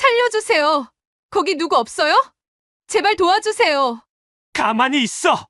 살려주세요. 거기 누구 없어요? 제발 도와주세요. 가만히 있어!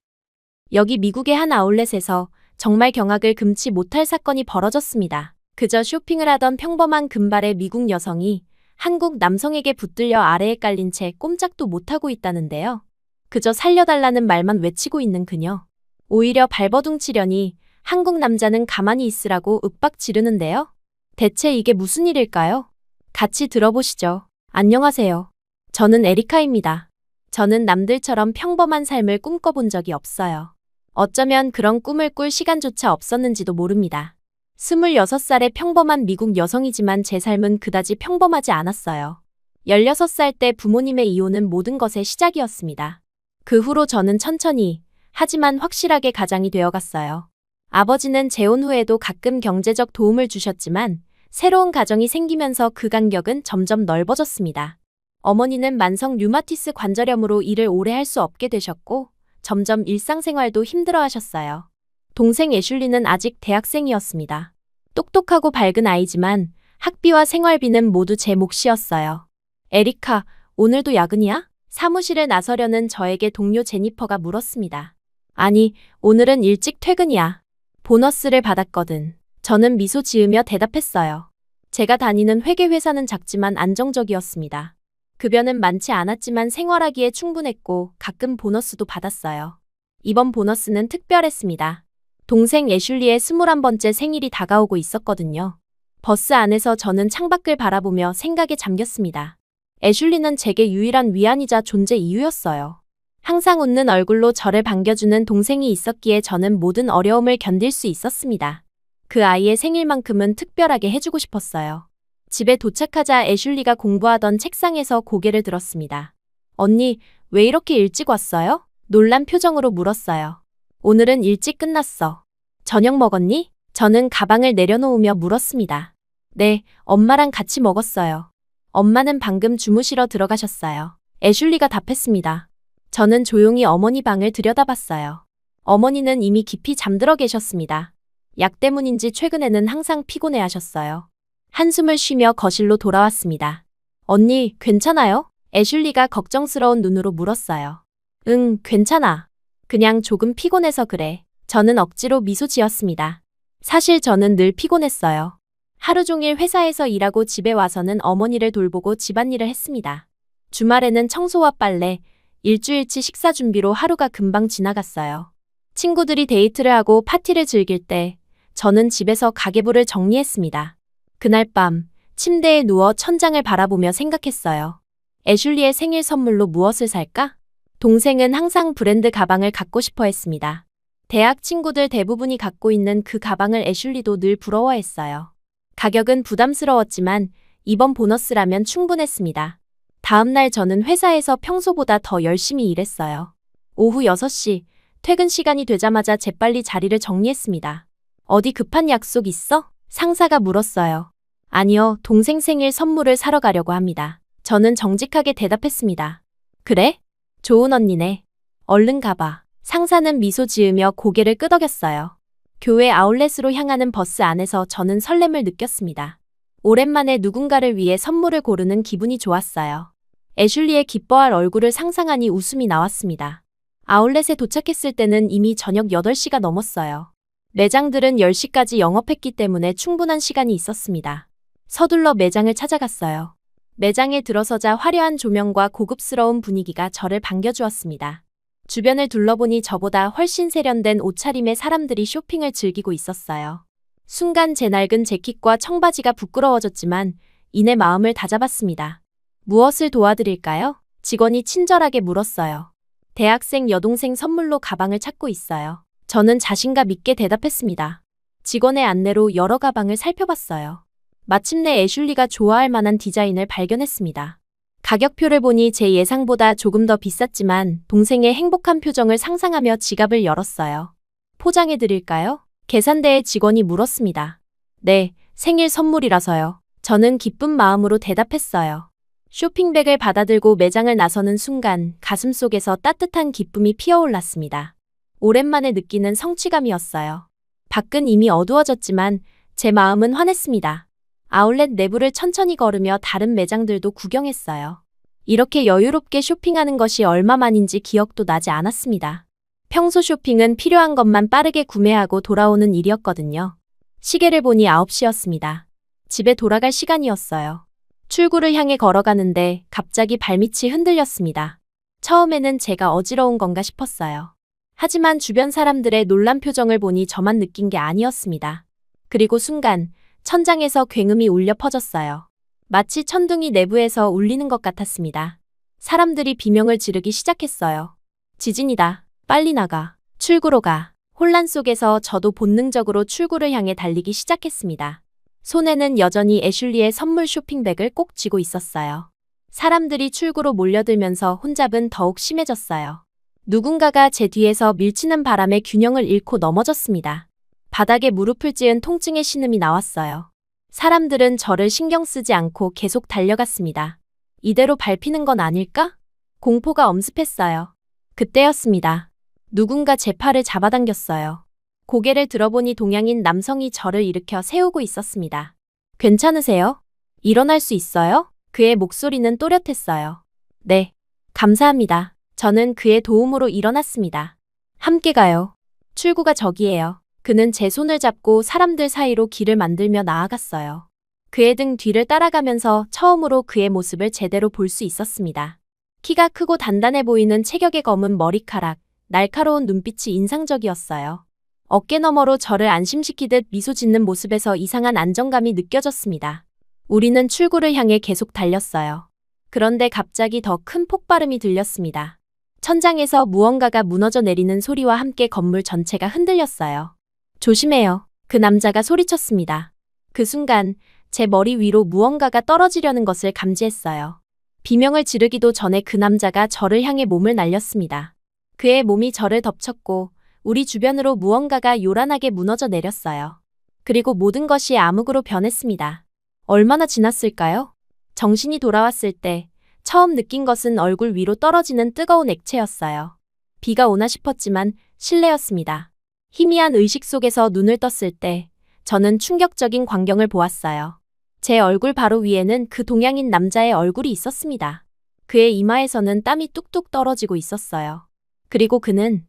여기 미국의 한 아울렛에서 정말 경악을 금치 못할 사건이 벌어졌습니다. 그저 쇼핑을 하던 평범한 금발의 미국 여성이 한국 남성에게 붙들려 아래에 깔린 채 꼼짝도 못하고 있다는데요. 그저 살려달라는 말만 외치고 있는 그녀. 오히려 발버둥치려니 한국 남자는 가만히 있으라고 윽박 지르는데요. 대체 이게 무슨 일일까요? 같이 들어보시죠. 안녕하세요. 저는 에리카입니다. 저는 남들처럼 평범한 삶을 꿈꿔본 적이 없어요. 어쩌면 그런 꿈을 꿀 시간조차 없었는지도 모릅니다. 26살의 평범한 미국 여성이지만 제 삶은 그다지 평범하지 않았어요. 16살 때 부모님의 이혼은 모든 것의 시작이었습니다. 그 후로 저는 천천히, 하지만 확실하게 가장이 되어갔어요. 아버지는 재혼 후에도 가끔 경제적 도움을 주셨지만 새로운 가정이 생기면서 그 간격은 점점 넓어졌습니다. 어머니는 만성 류마티스 관절염으로 일을 오래 할 수 없게 되셨고 점점 일상생활도 힘들어하셨어요. 동생 애슐리는 아직 대학생이었습니다. 똑똑하고 밝은 아이지만 학비와 생활비는 모두 제 몫이었어요. 에리카, 오늘도 야근이야? 사무실에 나서려는 저에게 동료 제니퍼가 물었습니다. 아니, 오늘은 일찍 퇴근이야. 보너스를 받았거든. 저는 미소 지으며 대답했어요. 제가 다니는 회계회사는 작지만 안정적이었습니다. 급여는 많지 않았지만 생활하기에 충분했고 가끔 보너스도 받았어요. 이번 보너스는 특별했습니다. 동생 애슐리의 21번째 생일이 다가오고 있었거든요. 버스 안에서 저는 창밖을 바라보며 생각에 잠겼습니다. 애슐리는 제게 유일한 위안이자 존재 이유였어요. 항상 웃는 얼굴로 저를 반겨주는 동생이 있었기에 저는 모든 어려움을 견딜 수 있었습니다. 그 아이의 생일만큼은 특별하게 해주고 싶었어요. 집에 도착하자 애슐리가 공부하던 책상에서 고개를 들었습니다. 언니, 왜 이렇게 일찍 왔어요? 놀란 표정으로 물었어요. 오늘은 일찍 끝났어. 저녁 먹었니? 저는 가방을 내려놓으며 물었습니다. 네, 엄마랑 같이 먹었어요. 엄마는 방금 주무시러 들어가셨어요. 애슐리가 답했습니다. 저는 조용히 어머니 방을 들여다봤어요. 어머니는 이미 깊이 잠들어 계셨습니다. 약 때문인지 최근에는 항상 피곤해하셨어요. 한숨을 쉬며 거실로 돌아왔습니다. 언니, 괜찮아요? 애슐리가 걱정스러운 눈으로 물었어요. 응, 괜찮아. 그냥 조금 피곤해서 그래. 저는 억지로 미소 지었습니다. 사실 저는 늘 피곤했어요. 하루 종일 회사에서 일하고 집에 와서는 어머니를 돌보고 집안일을 했습니다. 주말에는 청소와 빨래, 일주일치 식사 준비로 하루가 금방 지나갔어요. 친구들이 데이트를 하고 파티를 즐길 때 저는 집에서 가계부를 정리했습니다. 그날 밤 침대에 누워 천장을 바라보며 생각했어요. 애슐리의 생일 선물로 무엇을 살까? 동생은 항상 브랜드 가방을 갖고 싶어 했습니다. 대학 친구들 대부분이 갖고 있는 그 가방을 애슐리도 늘 부러워했어요. 가격은 부담스러웠지만 이번 보너스라면 충분했습니다. 다음 날 저는 회사에서 평소보다 더 열심히 일했어요. 오후 6시, 퇴근 시간이 되자마자 재빨리 자리를 정리했습니다. 어디 급한 약속 있어? 상사가 물었어요. 아니요, 동생 생일 선물을 사러 가려고 합니다. 저는 정직하게 대답했습니다. 그래? 좋은 언니네. 얼른 가봐. 상사는 미소 지으며 고개를 끄덕였어요. 교회 아울렛으로 향하는 버스 안에서 저는 설렘을 느꼈습니다. 오랜만에 누군가를 위해 선물을 고르는 기분이 좋았어요. 애슐리의 기뻐할 얼굴을 상상하니 웃음이 나왔습니다. 아울렛에 도착했을 때는 이미 저녁 8시가 넘었어요. 매장들은 10시까지 영업했기 때문에 충분한 시간이 있었습니다. 서둘러 매장을 찾아갔어요. 매장에 들어서자 화려한 조명과 고급스러운 분위기가 저를 반겨주었습니다. 주변을 둘러보니 저보다 훨씬 세련된 옷차림의 사람들이 쇼핑을 즐기고 있었어요. 순간 제 낡은 재킷과 청바지가 부끄러워졌지만 이내 마음을 다잡았습니다. 무엇을 도와드릴까요? 직원이 친절하게 물었어요. 대학생 여동생 선물로 가방을 찾고 있어요. 저는 자신감 있게 대답했습니다. 직원의 안내로 여러 가방을 살펴봤어요. 마침내 애슐리가 좋아할 만한 디자인을 발견했습니다. 가격표를 보니 제 예상보다 조금 더 비쌌지만 동생의 행복한 표정을 상상하며 지갑을 열었어요. 포장해 드릴까요? 계산대의 직원이 물었습니다. 네, 생일 선물이라서요. 저는 기쁜 마음으로 대답했어요. 쇼핑백을 받아들고 매장을 나서는 순간 가슴속에서 따뜻한 기쁨이 피어올랐습니다. 오랜만에 느끼는 성취감이었어요. 밖은 이미 어두워졌지만 제 마음은 환했습니다. 아울렛 내부를 천천히 걸으며 다른 매장들도 구경했어요. 이렇게 여유롭게 쇼핑하는 것이 얼마만인지 기억도 나지 않았습니다. 평소 쇼핑은 필요한 것만 빠르게 구매하고 돌아오는 일이었거든요. 시계를 보니 9시였습니다. 집에 돌아갈 시간이었어요. 출구를 향해 걸어가는데 갑자기 발밑이 흔들렸습니다. 처음에는 제가 어지러운 건가 싶었어요. 하지만 주변 사람들의 놀란 표정을 보니 저만 느낀 게 아니었습니다. 그리고 순간 천장에서 굉음이 울려 퍼졌어요. 마치 천둥이 내부에서 울리는 것 같았습니다. 사람들이 비명을 지르기 시작했어요. 지진이다. 빨리 나가. 출구로 가. 혼란 속에서 저도 본능적으로 출구를 향해 달리기 시작했습니다. 손에는 여전히 애슐리의 선물 쇼핑백을 꼭 쥐고 있었어요. 사람들이 출구로 몰려들면서 혼잡은 더욱 심해졌어요. 누군가가 제 뒤에서 밀치는 바람에 균형을 잃고 넘어졌습니다. 바닥에 무릎을 찌은 통증의 신음이 나왔어요. 사람들은 저를 신경 쓰지 않고 계속 달려갔습니다. 이대로 밟히는 건 아닐까? 공포가 엄습했어요. 그때였습니다. 누군가 제 팔을 잡아당겼어요. 고개를 들어보니 동양인 남성이 저를 일으켜 세우고 있었습니다. 괜찮으세요? 일어날 수 있어요? 그의 목소리는 또렷했어요. 네, 감사합니다. 저는 그의 도움으로 일어났습니다. 함께 가요. 출구가 저기예요. 그는 제 손을 잡고 사람들 사이로 길을 만들며 나아갔어요. 그의 등 뒤를 따라가면서 처음으로 그의 모습을 제대로 볼 수 있었습니다. 키가 크고 단단해 보이는 체격의 검은 머리카락, 날카로운 눈빛이 인상적이었어요. 어깨 너머로 저를 안심시키듯 미소 짓는 모습에서 이상한 안정감이 느껴졌습니다. 우리는 출구를 향해 계속 달렸어요. 그런데 갑자기 더 큰 폭발음이 들렸습니다. 천장에서 무언가가 무너져 내리는 소리와 함께 건물 전체가 흔들렸어요. 조심해요. 그 남자가 소리쳤습니다. 그 순간 제 머리 위로 무언가가 떨어지려는 것을 감지했어요. 비명을 지르기도 전에 그 남자가 저를 향해 몸을 날렸습니다. 그의 몸이 저를 덮쳤고 우리 주변으로 무언가가 요란하게 무너져 내렸어요. 그리고 모든 것이 암흑으로 변했습니다. 얼마나 지났을까요? 정신이 돌아왔을 때 처음 느낀 것은 얼굴 위로 떨어지는 뜨거운 액체였어요. 비가 오나 싶었지만 실내였습니다. 희미한 의식 속에서 눈을 떴을 때 저는 충격적인 광경을 보았어요. 제 얼굴 바로 위에는 그 동양인 남자의 얼굴이 있었습니다. 그의 이마에서는 땀이 뚝뚝 떨어지고 있었어요. 그리고 그는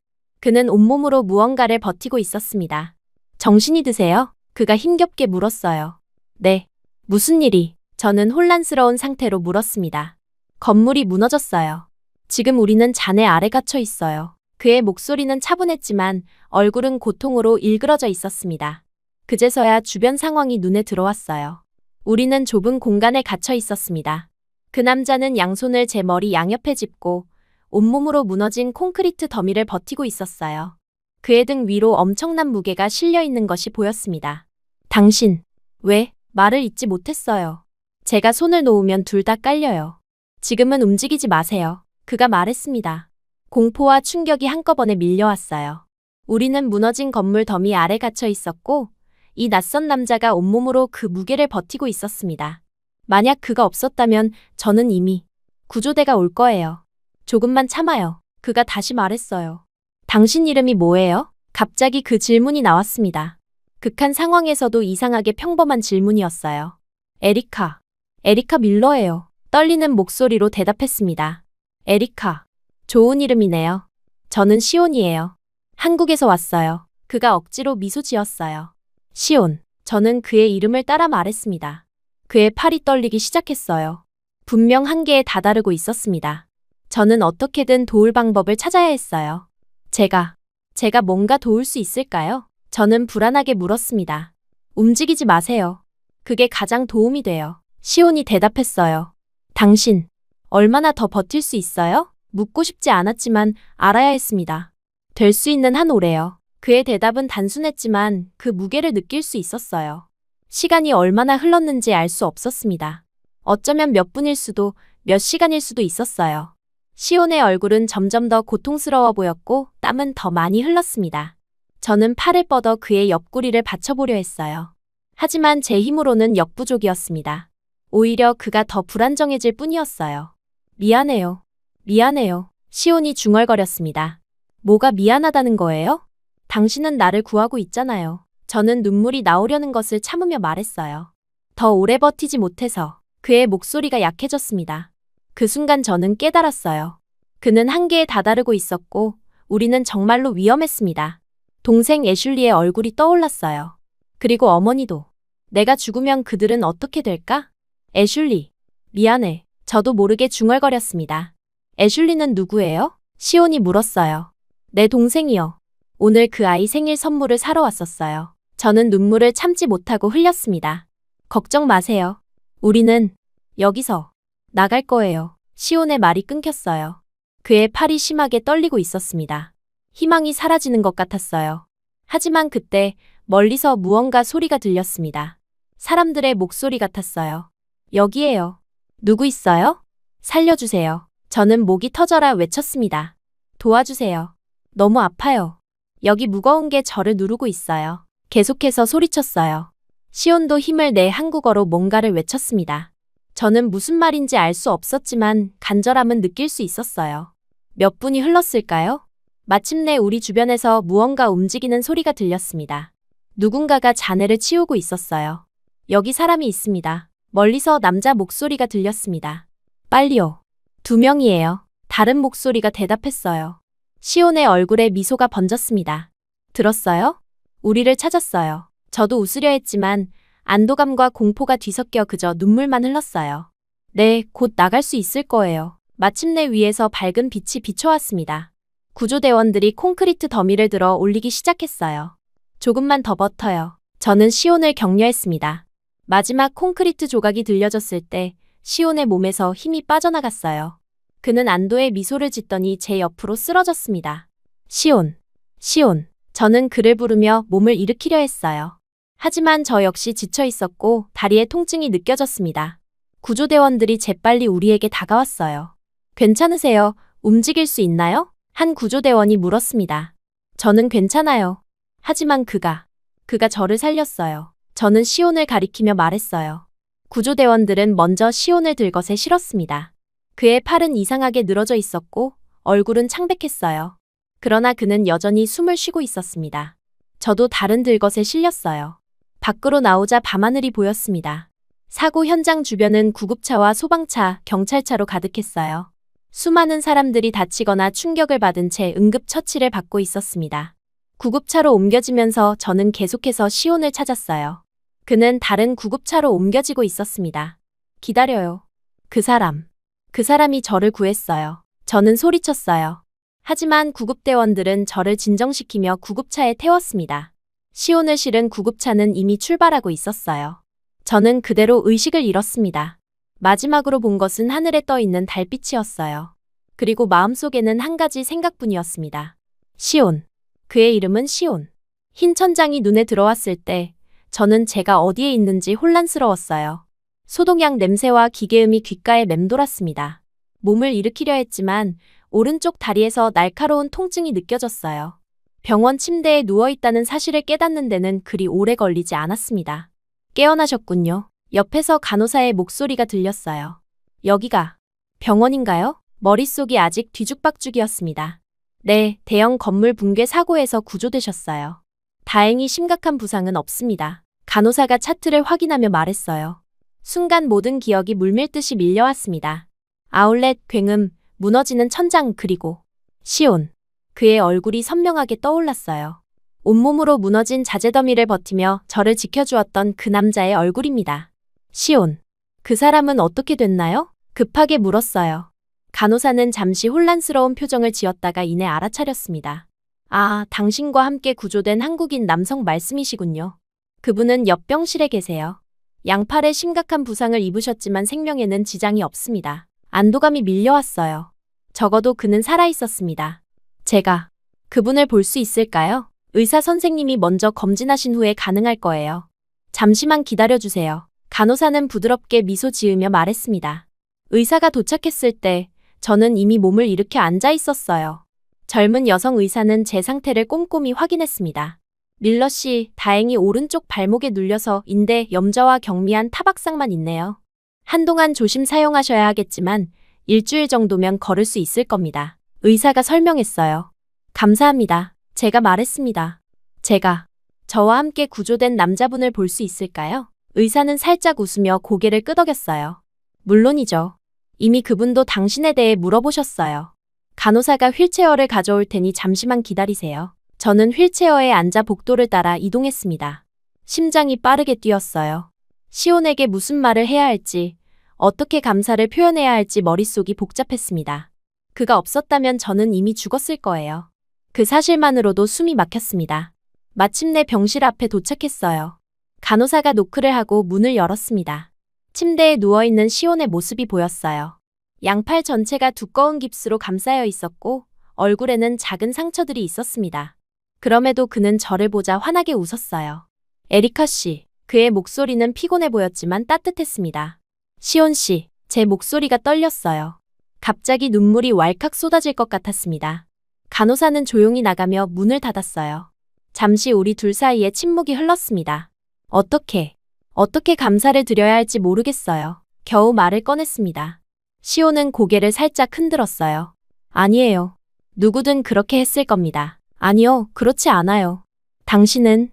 온몸으로 무언가를 버티고 있었습니다. 정신이 드세요? 그가 힘겹게 물었어요. 네. 무슨 일이? 저는 혼란스러운 상태로 물었습니다. 건물이 무너졌어요. 지금 우리는 잔해 아래 갇혀 있어요. 그의 목소리는 차분했지만 얼굴은 고통으로 일그러져 있었습니다. 그제서야 주변 상황이 눈에 들어왔어요. 우리는 좁은 공간에 갇혀 있었습니다. 그 남자는 양손을 제 머리 양옆에 짚고 온몸으로 무너진 콘크리트 더미를 버티고 있었어요. 그의 등 위로 엄청난 무게가 실려 있는 것이 보였습니다. 당신, 왜? 말을 잇지 못했어요. 제가 손을 놓으면 둘 다 깔려요. 지금은 움직이지 마세요. 그가 말했습니다. 공포와 충격이 한꺼번에 밀려왔어요. 우리는 무너진 건물 더미 아래 갇혀 있었고 이 낯선 남자가 온몸으로 그 무게를 버티고 있었습니다. 만약 그가 없었다면 저는 이미 구조대가 올 거예요. 조금만 참아요. 그가 다시 말했어요. 당신 이름이 뭐예요? 갑자기 그 질문이 나왔습니다. 극한 상황에서도 이상하게 평범한 질문이었어요. 에리카 밀러예요. 떨리는 목소리로 대답했습니다. 에리카. 좋은 이름이네요. 저는 시온이에요. 한국에서 왔어요. 그가 억지로 미소 지었어요. 시온. 저는 그의 이름을 따라 말했습니다. 그의 팔이 떨리기 시작했어요. 분명 한계에 다다르고 있었습니다. 저는 어떻게든 도울 방법을 찾아야 했어요. 제가 뭔가 도울 수 있을까요? 저는 불안하게 물었습니다. 움직이지 마세요. 그게 가장 도움이 돼요. 시온이 대답했어요. 당신, 얼마나 더 버틸 수 있어요? 묻고 싶지 않았지만 알아야 했습니다. 될 수 있는 한 오래요. 그의 대답은 단순했지만 그 무게를 느낄 수 있었어요. 시간이 얼마나 흘렀는지 알 수 없었습니다. 어쩌면 몇 분일 수도, 몇 시간일 수도 있었어요. 시온의 얼굴은 점점 더 고통스러워 보였고 땀은 더 많이 흘렀습니다. 저는 팔을 뻗어 그의 옆구리를 받쳐보려 했어요. 하지만 제 힘으로는 역부족이었습니다. 오히려 그가 더 불안정해질 뿐이었어요. 미안해요. 시온이 중얼거렸습니다. 뭐가 미안하다는 거예요? 당신은 나를 구하고 있잖아요. 저는 눈물이 나오려는 것을 참으며 말했어요. 더 오래 버티지 못해서 그의 목소리가 약해졌습니다. 그 순간 저는 깨달았어요. 그는 한계에 다다르고 있었고 우리는 정말로 위험했습니다. 동생 애슐리의 얼굴이 떠올랐어요. 그리고 어머니도. 내가 죽으면 그들은 어떻게 될까? 애슐리, 미안해. 저도 모르게 중얼거렸습니다. 애슐리는 누구예요? 시온이 물었어요. 내 동생이요. 오늘 그 아이 생일 선물을 사러 왔었어요. 저는 눈물을 참지 못하고 흘렸습니다. 걱정 마세요. 우리는 여기서 나갈 거예요. 시온의 말이 끊겼어요. 그의 팔이 심하게 떨리고 있었습니다. 희망이 사라지는 것 같았어요. 하지만 그때 멀리서 무언가 소리가 들렸습니다. 사람들의 목소리 같았어요. 여기에요. 누구 있어요? 살려주세요. 저는 목이 터져라 외쳤습니다. 도와주세요. 너무 아파요. 여기 무거운 게 저를 누르고 있어요. 계속해서 소리쳤어요. 시온도 힘을 내 한국어로 뭔가를 외쳤습니다. 저는 무슨 말인지 알 수 없었지만 간절함은 느낄 수 있었어요. 몇 분이 흘렀을까요? 마침내 우리 주변에서 무언가 움직이는 소리가 들렸습니다. 누군가가 잔해를 치우고 있었어요. 여기 사람이 있습니다. 멀리서 남자 목소리가 들렸습니다. 빨리요. 2명이에요. 다른 목소리가 대답했어요. 시온의 얼굴에 미소가 번졌습니다. 들었어요? 우리를 찾았어요. 저도 웃으려 했지만 안도감과 공포가 뒤섞여 그저 눈물만 흘렀어요. 네, 곧 나갈 수 있을 거예요. 마침내 위에서 밝은 빛이 비춰왔습니다. 구조대원들이 콘크리트 더미를 들어 올리기 시작했어요. 조금만 더 버텨요. 저는 시온을 격려했습니다. 마지막 콘크리트 조각이 들려졌을 때 시온의 몸에서 힘이 빠져나갔어요. 그는 안도의 미소를 짓더니 제 옆으로 쓰러졌습니다. 시온, 시온. 저는 그를 부르며 몸을 일으키려 했어요. 하지만 저 역시 지쳐 있었고 다리에 통증이 느껴졌습니다. 구조대원들이 재빨리 우리에게 다가왔어요. 괜찮으세요? 움직일 수 있나요? 한 구조대원이 물었습니다. 저는 괜찮아요. 하지만 그가 저를 살렸어요. 저는 시온을 가리키며 말했어요. 구조대원들은 먼저 시온을 들것에 실었습니다. 그의 팔은 이상하게 늘어져 있었고 얼굴은 창백했어요. 그러나 그는 여전히 숨을 쉬고 있었습니다. 저도 다른 들것에 실렸어요. 밖으로 나오자 밤하늘이 보였습니다. 사고 현장 주변은 구급차와 소방차, 경찰차로 가득했어요. 수많은 사람들이 다치거나 충격을 받은 채 응급처치를 받고 있었습니다. 구급차로 옮겨지면서 저는 계속해서 시온을 찾았어요. 그는 다른 구급차로 옮겨지고 있었습니다. 기다려요. 그 사람이 저를 구했어요. 저는 소리쳤어요. 하지만 구급대원들은 저를 진정시키며 구급차에 태웠습니다. 시온을 실은 구급차는 이미 출발하고 있었어요. 저는 그대로 의식을 잃었습니다. 마지막으로 본 것은 하늘에 떠 있는 달빛이었어요. 그리고 마음속에는 한 가지 생각뿐이었습니다. 시온. 그의 이름은 시온. 흰 천장이 눈에 들어왔을 때 저는 제가 어디에 있는지 혼란스러웠어요. 소독약 냄새와 기계음이 귓가에 맴돌았습니다. 몸을 일으키려 했지만 오른쪽 다리에서 날카로운 통증이 느껴졌어요. 병원 침대에 누워있다는 사실을 깨닫는 데는 그리 오래 걸리지 않았습니다. 깨어나셨군요. 옆에서 간호사의 목소리가 들렸어요. 여기가 병원인가요? 머릿속이 아직 뒤죽박죽이었습니다. 네, 대형 건물 붕괴 사고에서 구조되셨어요. 다행히 심각한 부상은 없습니다. 간호사가 차트를 확인하며 말했어요. 순간 모든 기억이 물밀듯이 밀려왔습니다. 아울렛, 굉음, 무너지는 천장 그리고 시온. 그의 얼굴이 선명하게 떠올랐어요. 온몸으로 무너진 자재더미를 버티며 저를 지켜주었던 그 남자의 얼굴입니다. 시온. 그 사람은 어떻게 됐나요? 급하게 물었어요. 간호사는 잠시 혼란스러운 표정을 지었다가 이내 알아차렸습니다. 아, 당신과 함께 구조된 한국인 남성 말씀이시군요. 그분은 옆 병실에 계세요. 양팔에 심각한 부상을 입으셨지만 생명에는 지장이 없습니다. 안도감이 밀려왔어요. 적어도 그는 살아있었습니다. 제가 그분을 볼 수 있을까요? 의사 선생님이 먼저 검진하신 후에 가능할 거예요. 잠시만 기다려주세요. 간호사는 부드럽게 미소 지으며 말했습니다. 의사가 도착했을 때 저는 이미 몸을 일으켜 앉아 있었어요. 젊은 여성 의사는 제 상태를 꼼꼼히 확인했습니다. 밀러 씨, 다행히 오른쪽 발목에 눌려서 인대 염좌와 경미한 타박상만 있네요. 한동안 조심 사용하셔야 하겠지만 일주일 정도면 걸을 수 있을 겁니다. 의사가 설명했어요. 감사합니다. 제가 말했습니다. 저와 함께 구조된 남자분을 볼 수 있을까요? 의사는 살짝 웃으며 고개를 끄덕였어요. 물론이죠. 이미 그분도 당신에 대해 물어보셨어요. 간호사가 휠체어를 가져올 테니 잠시만 기다리세요. 저는 휠체어에 앉아 복도를 따라 이동했습니다. 심장이 빠르게 뛰었어요. 시온에게 무슨 말을 해야 할지, 어떻게 감사를 표현해야 할지 머릿속이 복잡했습니다. 그가 없었다면 저는 이미 죽었을 거예요. 그 사실만으로도 숨이 막혔습니다. 마침내 병실 앞에 도착했어요. 간호사가 노크를 하고 문을 열었습니다. 침대에 누워있는 시온의 모습이 보였어요. 양팔 전체가 두꺼운 깁스로 감싸여 있었고 얼굴에는 작은 상처들이 있었습니다. 그럼에도 그는 저를 보자 환하게 웃었어요. 에리카 씨, 그의 목소리는 피곤해 보였지만 따뜻했습니다. 시온 씨, 제 목소리가 떨렸어요. 갑자기 눈물이 왈칵 쏟아질 것 같았습니다. 간호사는 조용히 나가며 문을 닫았어요. 잠시 우리 둘 사이에 침묵이 흘렀습니다. 어떻게 감사를 드려야 할지 모르겠어요. 겨우 말을 꺼냈습니다. 시온은 고개를 살짝 흔들었어요. 아니에요. 누구든 그렇게 했을 겁니다. 아니요, 그렇지 않아요. 당신은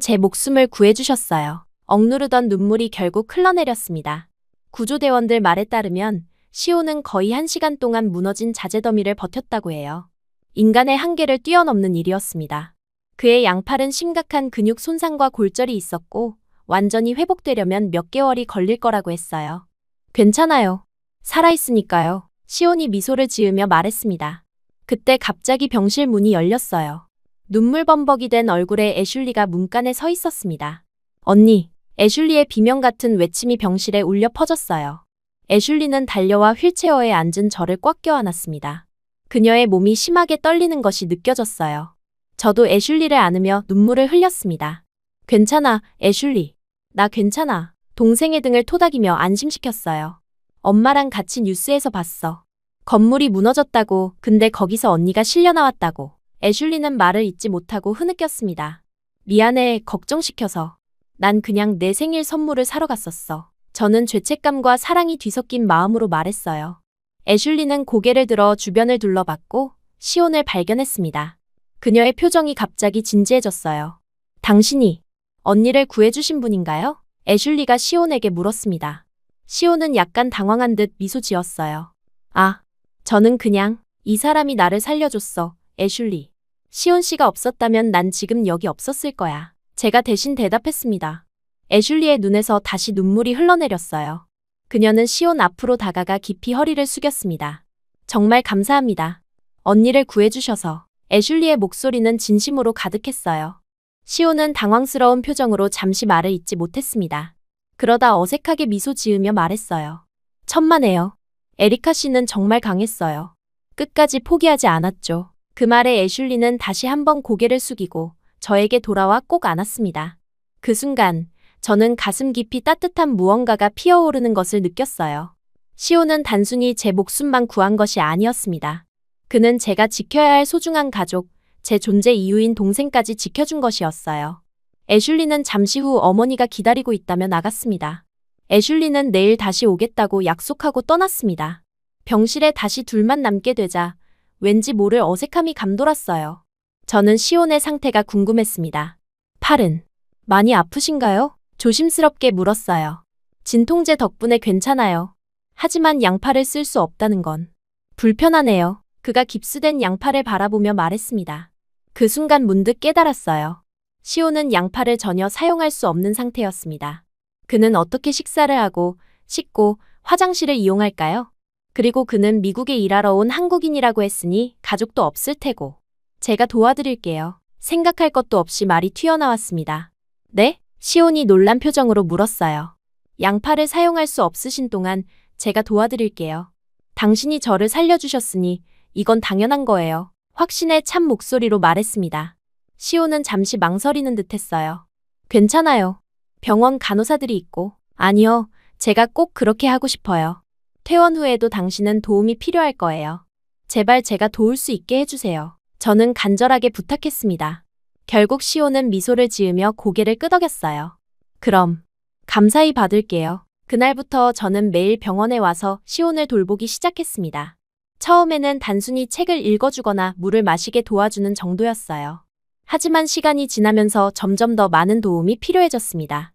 제 목숨을 구해주셨어요. 억누르던 눈물이 결국 흘러내렸습니다. 구조대원들 말에 따르면 시온은 거의 1시간 동안 무너진 자재더미를 버텼다고 해요. 인간의 한계를 뛰어넘는 일이었습니다. 그의 양팔은 심각한 근육 손상과 골절이 있었고 완전히 회복되려면 몇 개월이 걸릴 거라고 했어요. 괜찮아요. 살아있으니까요. 시온이 미소를 지으며 말했습니다. 그때 갑자기 병실 문이 열렸어요. 눈물범벅이 된 얼굴에 애슐리가 문간에 서 있었습니다. 언니, 애슐리의 비명 같은 외침이 병실에 울려 퍼졌어요. 애슐리는 달려와 휠체어에 앉은 저를 꽉 껴안았습니다. 그녀의 몸이 심하게 떨리는 것이 느껴졌어요. 저도 애슐리를 안으며 눈물을 흘렸습니다. 괜찮아, 애슐리. 나 괜찮아. 동생의 등을 토닥이며 안심시켰어요. 엄마랑 같이 뉴스에서 봤어. 건물이 무너졌다고, 근데 거기서 언니가 실려 나왔다고. 애슐리는 말을 잇지 못하고 흐느꼈습니다. 미안해, 걱정시켜서. 난 그냥 내 생일 선물을 사러 갔었어. 저는 죄책감과 사랑이 뒤섞인 마음으로 말했어요. 애슐리는 고개를 들어 주변을 둘러봤고 시온을 발견했습니다. 그녀의 표정이 갑자기 진지해졌어요. 당신이 언니를 구해주신 분인가요? 애슐리가 시온에게 물었습니다. 시온은 약간 당황한 듯 미소 지었어요. 아, 저는 그냥 이 사람이 나를 살려줬어, 애슐리. 시온 씨가 없었다면 난 지금 여기 없었을 거야. 제가 대신 대답했습니다. 애슐리의 눈에서 다시 눈물이 흘러내렸어요. 그녀는 시온 앞으로 다가가 깊이 허리를 숙였습니다. 정말 감사합니다. 언니를 구해주셔서. 애슐리의 목소리는 진심으로 가득했어요. 시온은 당황스러운 표정으로 잠시 말을 잇지 못했습니다. 그러다 어색하게 미소 지으며 말했어요. 천만에요. 에리카 씨는 정말 강했어요. 끝까지 포기하지 않았죠. 그 말에 애슐리는 다시 한번 고개를 숙이고 저에게 돌아와 꼭 안았습니다. 그 순간 저는 가슴 깊이 따뜻한 무언가가 피어오르는 것을 느꼈어요. 시온은 단순히 제 목숨만 구한 것이 아니었습니다. 그는 제가 지켜야 할 소중한 가족, 제 존재 이유인 동생까지 지켜준 것이었어요. 애슐리는 잠시 후 어머니가 기다리고 있다며 나갔습니다. 애슐리는 내일 다시 오겠다고 약속하고 떠났습니다. 병실에 다시 둘만 남게 되자 왠지 모를 어색함이 감돌았어요. 저는 시온의 상태가 궁금했습니다. 팔은 많이 아프신가요? 조심스럽게 물었어요. 진통제 덕분에 괜찮아요. 하지만 양팔을 쓸 수 없다는 건 불편하네요. 그가 깁스된 양팔을 바라보며 말했습니다. 그 순간 문득 깨달았어요. 시온은 양팔을 전혀 사용할 수 없는 상태였습니다. 그는 어떻게 식사를 하고 씻고 화장실을 이용할까요? 그리고 그는 미국에 일하러 온 한국인이라고 했으니 가족도 없을 테고. 제가 도와드릴게요. 생각할 것도 없이 말이 튀어나왔습니다. 네? 시온이 놀란 표정으로 물었어요. 양팔을 사용할 수 없으신 동안 제가 도와드릴게요. 당신이 저를 살려주셨으니 이건 당연한 거예요. 확신에 찬 목소리로 말했습니다. 시온은 잠시 망설이는 듯했어요. 괜찮아요. 병원 간호사들이 있고. 아니요, 제가 꼭 그렇게 하고 싶어요. 퇴원 후에도 당신은 도움이 필요할 거예요. 제발 제가 도울 수 있게 해주세요. 저는 간절하게 부탁했습니다. 결국 시온은 미소를 지으며 고개를 끄덕였어요. 그럼 감사히 받을게요. 그날부터 저는 매일 병원에 와서 시온을 돌보기 시작했습니다. 처음에는 단순히 책을 읽어주거나 물을 마시게 도와주는 정도였어요. 하지만 시간이 지나면서 점점 더 많은 도움이 필요해졌습니다.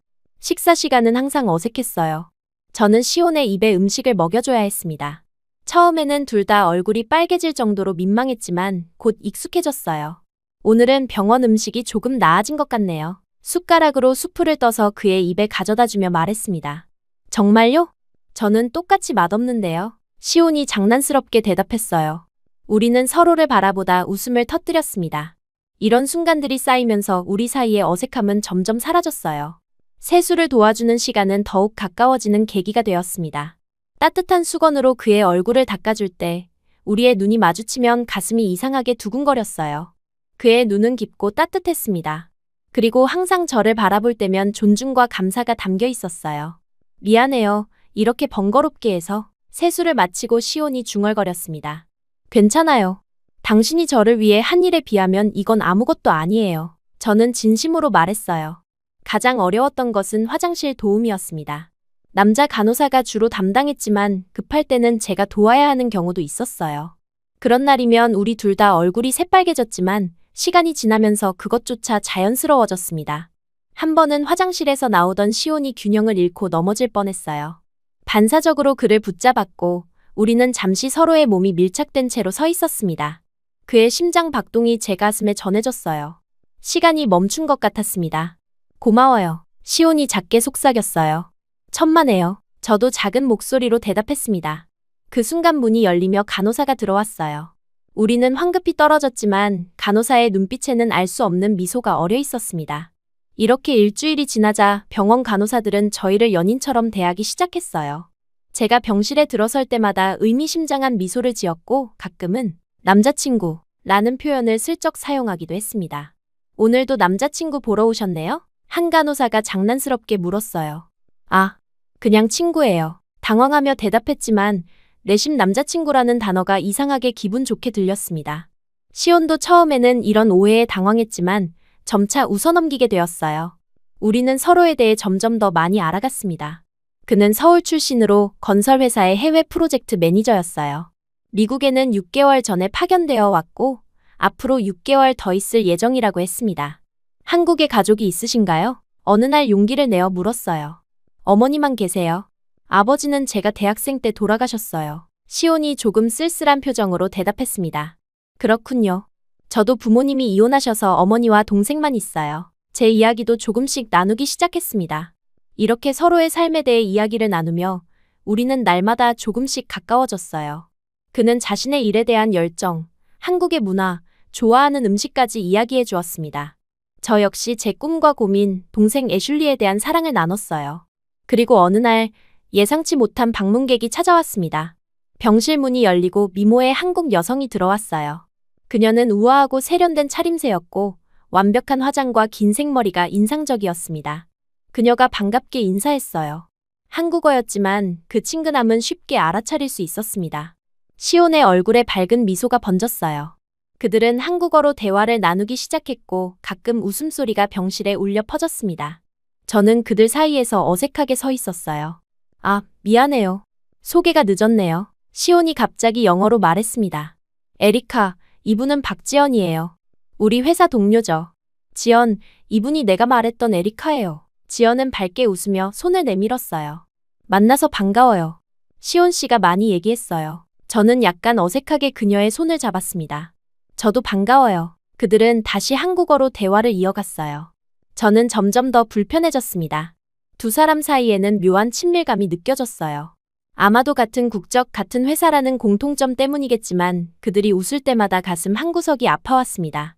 식사 시간은 항상 어색했어요. 저는 시온의 입에 음식을 먹여줘야 했습니다. 처음에는 둘 다 얼굴이 빨개질 정도로 민망했지만 곧 익숙해졌어요. 오늘은 병원 음식이 조금 나아진 것 같네요. 숟가락으로 수프를 떠서 그의 입에 가져다 주며 말했습니다. 정말요? 저는 똑같이 맛없는데요. 시온이 장난스럽게 대답했어요. 우리는 서로를 바라보다 웃음을 터뜨렸습니다. 이런 순간들이 쌓이면서 우리 사이의 어색함은 점점 사라졌어요. 세수를 도와주는 시간은 더욱 가까워지는 계기가 되었습니다. 따뜻한 수건으로 그의 얼굴을 닦아줄 때 우리의 눈이 마주치면 가슴이 이상하게 두근거렸어요. 그의 눈은 깊고 따뜻했습니다. 그리고 항상 저를 바라볼 때면 존중과 감사가 담겨 있었어요. 미안해요. 이렇게 번거롭게 해서. 세수를 마치고 시온이 중얼거렸습니다. 괜찮아요. 당신이 저를 위해 한 일에 비하면 이건 아무것도 아니에요. 저는 진심으로 말했어요. 가장 어려웠던 것은 화장실 도움이었습니다. 남자 간호사가 주로 담당했지만 급할 때는 제가 도와야 하는 경우도 있었어요. 그런 날이면 우리 둘 다 얼굴이 새빨개졌지만 시간이 지나면서 그것조차 자연스러워졌습니다. 한 번은 화장실에서 나오던 시온이 균형을 잃고 넘어질 뻔했어요. 반사적으로 그를 붙잡았고 우리는 잠시 서로의 몸이 밀착된 채로 서 있었습니다. 그의 심장 박동이 제 가슴에 전해졌어요. 시간이 멈춘 것 같았습니다. 고마워요. 시온이 작게 속삭였어요. 천만에요. 저도 작은 목소리로 대답했습니다. 그 순간 문이 열리며 간호사가 들어왔어요. 우리는 황급히 떨어졌지만 간호사의 눈빛에는 알 수 없는 미소가 어려 있었습니다. 이렇게 일주일이 지나자 병원 간호사들은 저희를 연인처럼 대하기 시작했어요. 제가 병실에 들어설 때마다 의미심장한 미소를 지었고 가끔은 남자친구라는 표현을 슬쩍 사용하기도 했습니다. 오늘도 남자친구 보러 오셨네요? 한 간호사가 장난스럽게 물었어요. 아, 그냥 친구예요. 당황하며 대답했지만 내심 남자친구라는 단어가 이상하게 기분 좋게 들렸습니다. 시온도 처음에는 이런 오해에 당황했지만 점차 웃어넘기게 되었어요. 우리는 서로에 대해 점점 더 많이 알아갔습니다. 그는 서울 출신으로 건설회사의 해외 프로젝트 매니저였어요. 미국에는 6개월 전에 파견되어 왔고 앞으로 6개월 더 있을 예정이라고 했습니다. 한국에 가족이 있으신가요? 어느 날 용기를 내어 물었어요. 어머니만 계세요. 아버지는 제가 대학생 때 돌아가셨어요. 시온이 조금 쓸쓸한 표정으로 대답했습니다. 그렇군요. 저도 부모님이 이혼하셔서 어머니와 동생만 있어요. 제 이야기도 조금씩 나누기 시작했습니다. 이렇게 서로의 삶에 대해 이야기를 나누며 우리는 날마다 조금씩 가까워졌어요. 그는 자신의 일에 대한 열정, 한국의 문화, 좋아하는 음식까지 이야기해 주었습니다. 저 역시 제 꿈과 고민, 동생 애슐리에 대한 사랑을 나눴어요. 그리고 어느 날 예상치 못한 방문객이 찾아왔습니다. 병실 문이 열리고 미모의 한국 여성이 들어왔어요. 그녀는 우아하고 세련된 차림새였고 완벽한 화장과 긴 생머리가 인상적이었습니다. 그녀가 반갑게 인사했어요. 한국어였지만 그 친근함은 쉽게 알아차릴 수 있었습니다. 시온의 얼굴에 밝은 미소가 번졌어요. 그들은 한국어로 대화를 나누기 시작했고 가끔 웃음소리가 병실에 울려 퍼졌습니다. 저는 그들 사이에서 어색하게 서 있었어요. 아, 미안해요. 소개가 늦었네요. 시온이 갑자기 영어로 말했습니다. 에리카, 이분은 박지연이에요. 우리 회사 동료죠. 지연, 이분이 내가 말했던 에리카예요. 지연은 밝게 웃으며 손을 내밀었어요. 만나서 반가워요. 시온 씨가 많이 얘기했어요. 저는 약간 어색하게 그녀의 손을 잡았습니다. 저도 반가워요. 그들은 다시 한국어로 대화를 이어갔어요. 저는 점점 더 불편해졌습니다. 두 사람 사이에는 묘한 친밀감이 느껴졌어요. 아마도 같은 국적, 같은 회사라는 공통점 때문이겠지만 그들이 웃을 때마다 가슴 한구석이 아파왔습니다.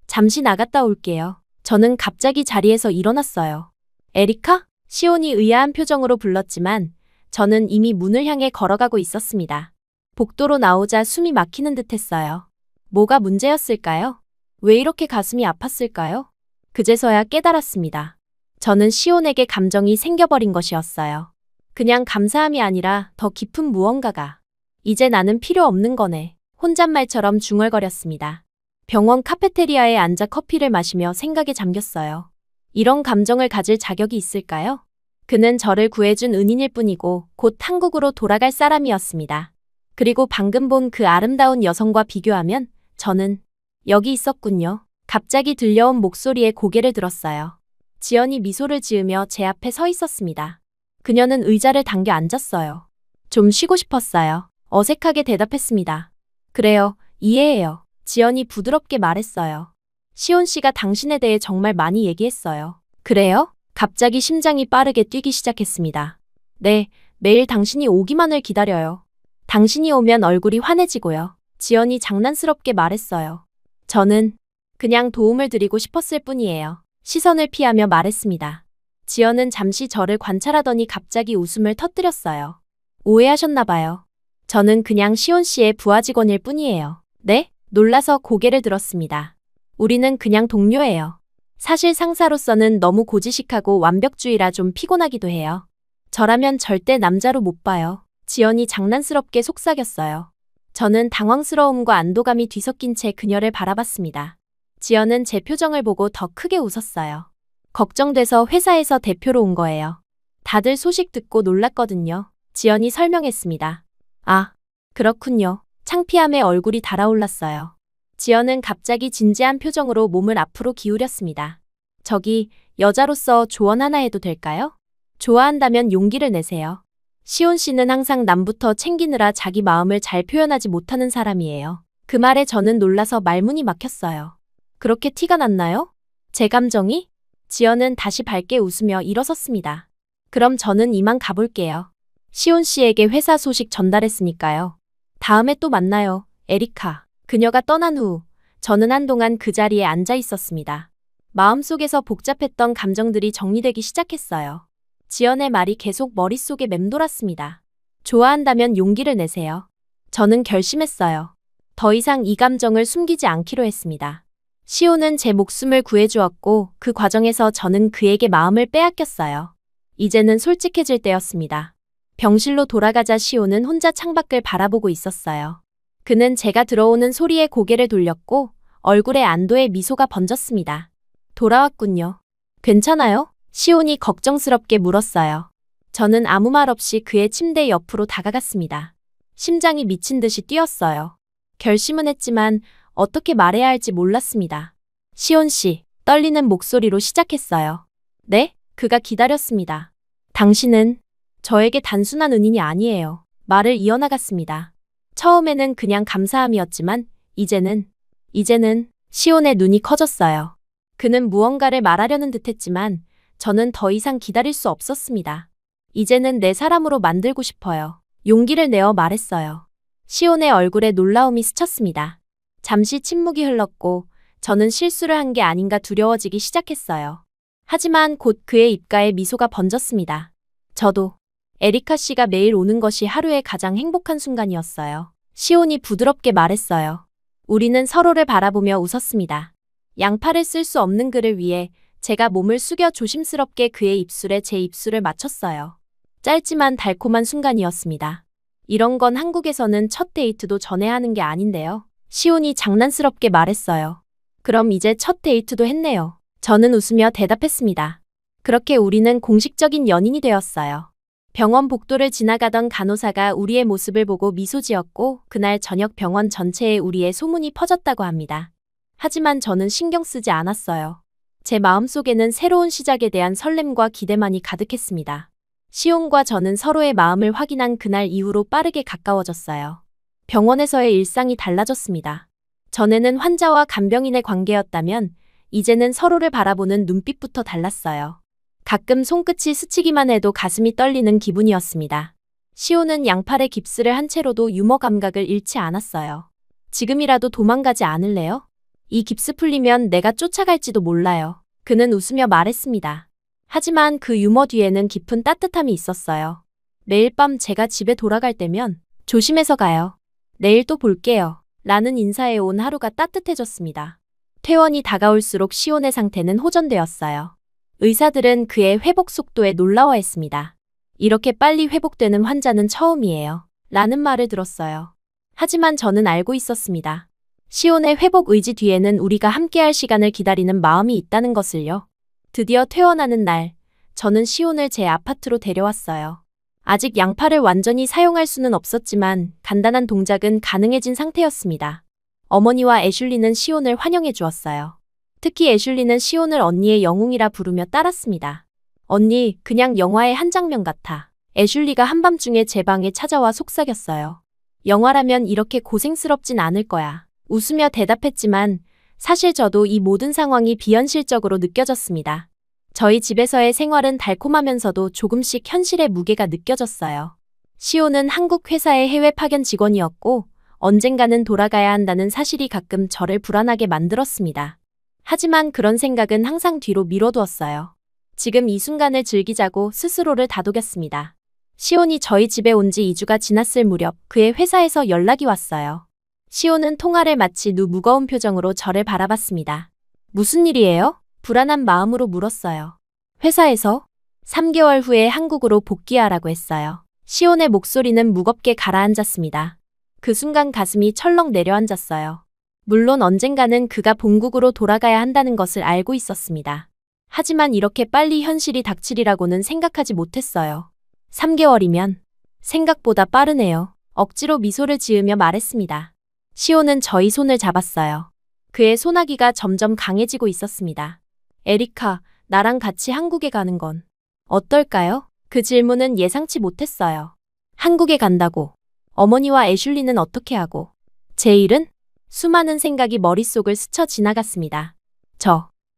잠시 나갔다 올게요. 저는 갑자기 자리에서 일어났어요. 에리카? 시온이 의아한 표정으로 불렀지만 저는 이미 문을 향해 걸어가고 있었습니다. 복도로 나오자 숨이 막히는 듯 했어요. 뭐가 문제였을까요? 왜 이렇게 가슴이 아팠을까요? 그제서야 깨달았습니다. 저는 시온에게 감정이 생겨버린 것이었어요. 그냥 감사함이 아니라 더 깊은 무언가가. 이제 나는 필요 없는 거네. 혼잣말처럼 중얼거렸습니다. 병원 카페테리아에 앉아 커피를 마시며 생각에 잠겼어요. 이런 감정을 가질 자격이 있을까요? 그는 저를 구해준 은인일 뿐이고 곧 한국으로 돌아갈 사람이었습니다. 그리고 방금 본 그 아름다운 여성과 비교하면 저는 여기 있었군요. 갑자기 들려온 목소리에 고개를 들었어요. 지연이 미소를 지으며 제 앞에 서 있었습니다. 그녀는 의자를 당겨 앉았어요. 좀 쉬고 싶었어요. 어색하게 대답했습니다. 그래요, 이해해요. 지연이 부드럽게 말했어요. 시온 씨가 당신에 대해 정말 많이 얘기했어요. 그래요? 갑자기 심장이 빠르게 뛰기 시작했습니다. 네, 매일 당신이 오기만을 기다려요. 당신이 오면 얼굴이 환해지고요. 지연이 장난스럽게 말했어요. 저는 그냥 도움을 드리고 싶었을 뿐이에요. 시선을 피하며 말했습니다. 지연은 잠시 저를 관찰하더니 갑자기 웃음을 터뜨렸어요. 오해하셨나 봐요. 저는 그냥 시온 씨의 부하 직원일 뿐이에요. 네? 놀라서 고개를 들었습니다. 우리는 그냥 동료예요. 사실 상사로서는 너무 고지식하고 완벽주의라 좀 피곤하기도 해요. 저라면 절대 남자로 못 봐요. 지연이 장난스럽게 속삭였어요. 저는 당황스러움과 안도감이 뒤섞인 채 그녀를 바라봤습니다. 지연은 제 표정을 보고 더 크게 웃었어요. 걱정돼서 회사에서 대표로 온 거예요. 다들 소식 듣고 놀랐거든요. 지연이 설명했습니다. 아, 그렇군요. 창피함에 얼굴이 달아올랐어요. 지연은 갑자기 진지한 표정으로 몸을 앞으로 기울였습니다. 저기, 여자로서 조언 하나 해도 될까요? 좋아한다면 용기를 내세요. 시온 씨는 항상 남부터 챙기느라 자기 마음을 잘 표현하지 못하는 사람이에요. 그 말에 저는 놀라서 말문이 막혔어요. 그렇게 티가 났나요? 제 감정이? 지연은 다시 밝게 웃으며 일어섰습니다. 그럼 저는 이만 가볼게요. 시온 씨에게 회사 소식 전달했으니까요. 다음에 또 만나요, 에리카. 그녀가 떠난 후 저는 한동안 그 자리에 앉아 있었습니다. 마음속에서 복잡했던 감정들이 정리되기 시작했어요. 지연의 말이 계속 머릿속에 맴돌았습니다. 좋아한다면 용기를 내세요. 저는 결심했어요. 더 이상 이 감정을 숨기지 않기로 했습니다. 시온은 제 목숨을 구해주었고 그 과정에서 저는 그에게 마음을 빼앗겼어요. 이제는 솔직해질 때였습니다. 병실로 돌아가자 시온은 혼자 창밖을 바라보고 있었어요. 그는 제가 들어오는 소리에 고개를 돌렸고 얼굴에 안도의 미소가 번졌습니다. 돌아왔군요. 괜찮아요? 시온이 걱정스럽게 물었어요. 저는 아무 말 없이 그의 침대 옆으로 다가갔습니다. 심장이 미친 듯이 뛰었어요. 결심은 했지만 어떻게 말해야 할지 몰랐습니다. 시온 씨, 떨리는 목소리로 시작했어요. 네? 그가 기다렸습니다. 당신은 저에게 단순한 은인이 아니에요. 말을 이어나갔습니다. 처음에는 그냥 감사함이었지만 이제는 시온의 눈이 커졌어요. 그는 무언가를 말하려는 듯했지만 저는 더 이상 기다릴 수 없었습니다. 이제는 내 사람으로 만들고 싶어요. 용기를 내어 말했어요. 시온의 얼굴에 놀라움이 스쳤습니다. 잠시 침묵이 흘렀고 저는 실수를 한 게 아닌가 두려워지기 시작했어요. 하지만 곧 그의 입가에 미소가 번졌습니다. 저도 에리카 씨가 매일 오는 것이 하루의 가장 행복한 순간이었어요. 시온이 부드럽게 말했어요. 우리는 서로를 바라보며 웃었습니다. 양팔을 쓸 수 없는 그를 위해 제가 몸을 숙여 조심스럽게 그의 입술에 제 입술을 맞췄어요. 짧지만 달콤한 순간이었습니다. 이런 건 한국에서는 첫 데이트도 전에 하는 게 아닌데요. 시온이 장난스럽게 말했어요. 그럼 이제 첫 데이트도 했네요. 저는 웃으며 대답했습니다. 그렇게 우리는 공식적인 연인이 되었어요. 병원 복도를 지나가던 간호사가 우리의 모습을 보고 미소 지었고 그날 저녁 병원 전체에 우리의 소문이 퍼졌다고 합니다. 하지만 저는 신경 쓰지 않았어요. 제 마음속에는 새로운 시작에 대한 설렘과 기대만이 가득했습니다. 시온과 저는 서로의 마음을 확인한 그날 이후로 빠르게 가까워졌어요. 병원에서의 일상이 달라졌습니다. 전에는 환자와 간병인의 관계였다면 이제는 서로를 바라보는 눈빛부터 달랐어요. 가끔 손끝이 스치기만 해도 가슴이 떨리는 기분이었습니다. 시온은 양팔에 깁스를 한 채로도 유머 감각을 잃지 않았어요. 지금이라도 도망가지 않을래요? 이 깁스 풀리면 내가 쫓아갈지도 몰라요. 그는 웃으며 말했습니다. 하지만 그 유머 뒤에는 깊은 따뜻함이 있었어요. 매일 밤 제가 집에 돌아갈 때면 조심해서 가요. 내일 또 볼게요. 라는 인사에 온 하루가 따뜻해졌습니다. 퇴원이 다가올수록 시온의 상태는 호전되었어요. 의사들은 그의 회복 속도에 놀라워했습니다. 이렇게 빨리 회복되는 환자는 처음이에요. 라는 말을 들었어요. 하지만 저는 알고 있었습니다. 시온의 회복 의지 뒤에는 우리가 함께할 시간을 기다리는 마음이 있다는 것을요. 드디어 퇴원하는 날, 저는 시온을 제 아파트로 데려왔어요. 아직 양팔을 완전히 사용할 수는 없었지만 간단한 동작은 가능해진 상태였습니다. 어머니와 애슐리는 시온을 환영해 주었어요. 특히 애슐리는 시온을 언니의 영웅이라 부르며 따랐습니다. 언니, 그냥 영화의 한 장면 같아. 애슐리가 한밤중에 제 방에 찾아와 속삭였어요. 영화라면 이렇게 고생스럽진 않을 거야. 웃으며 대답했지만 사실 저도 이 모든 상황이 비현실적으로 느껴졌습니다. 저희 집에서의 생활은 달콤하면서도 조금씩 현실의 무게가 느껴졌어요. 시온은 한국 회사의 해외 파견 직원이었고 언젠가는 돌아가야 한다는 사실이 가끔 저를 불안하게 만들었습니다. 하지만 그런 생각은 항상 뒤로 미뤄두었어요. 지금 이 순간을 즐기자고 스스로를 다독였습니다. 시온이 저희 집에 온 지 2주가 지났을 무렵 그의 회사에서 연락이 왔어요. 시온은 통화를 마치 무거운 표정으로 저를 바라봤습니다. 무슨 일이에요? 불안한 마음으로 물었어요. 회사에서 3개월 후에 한국으로 복귀하라고 했어요. 시온의 목소리는 무겁게 가라앉았습니다. 그 순간 가슴이 철렁 내려앉았어요. 물론 언젠가는 그가 본국으로 돌아가야 한다는 것을 알고 있었습니다. 하지만 이렇게 빨리 현실이 닥치리라고는 생각하지 못했어요. 3개월이면 생각보다 빠르네요. 억지로 미소를 지으며 말했습니다. 시온은 저희 손을 잡았어요. 그의 소나기가 점점 강해지고 있었습니다. 에리카, 나랑 같이 한국에 가는 건 어떨까요? 그 질문은 예상치 못했어요. 한국에 간다고. 어머니와 애슐리는 어떻게 하고. 제 일은? 수많은 생각이 머릿속을 스쳐 지나갔습니다.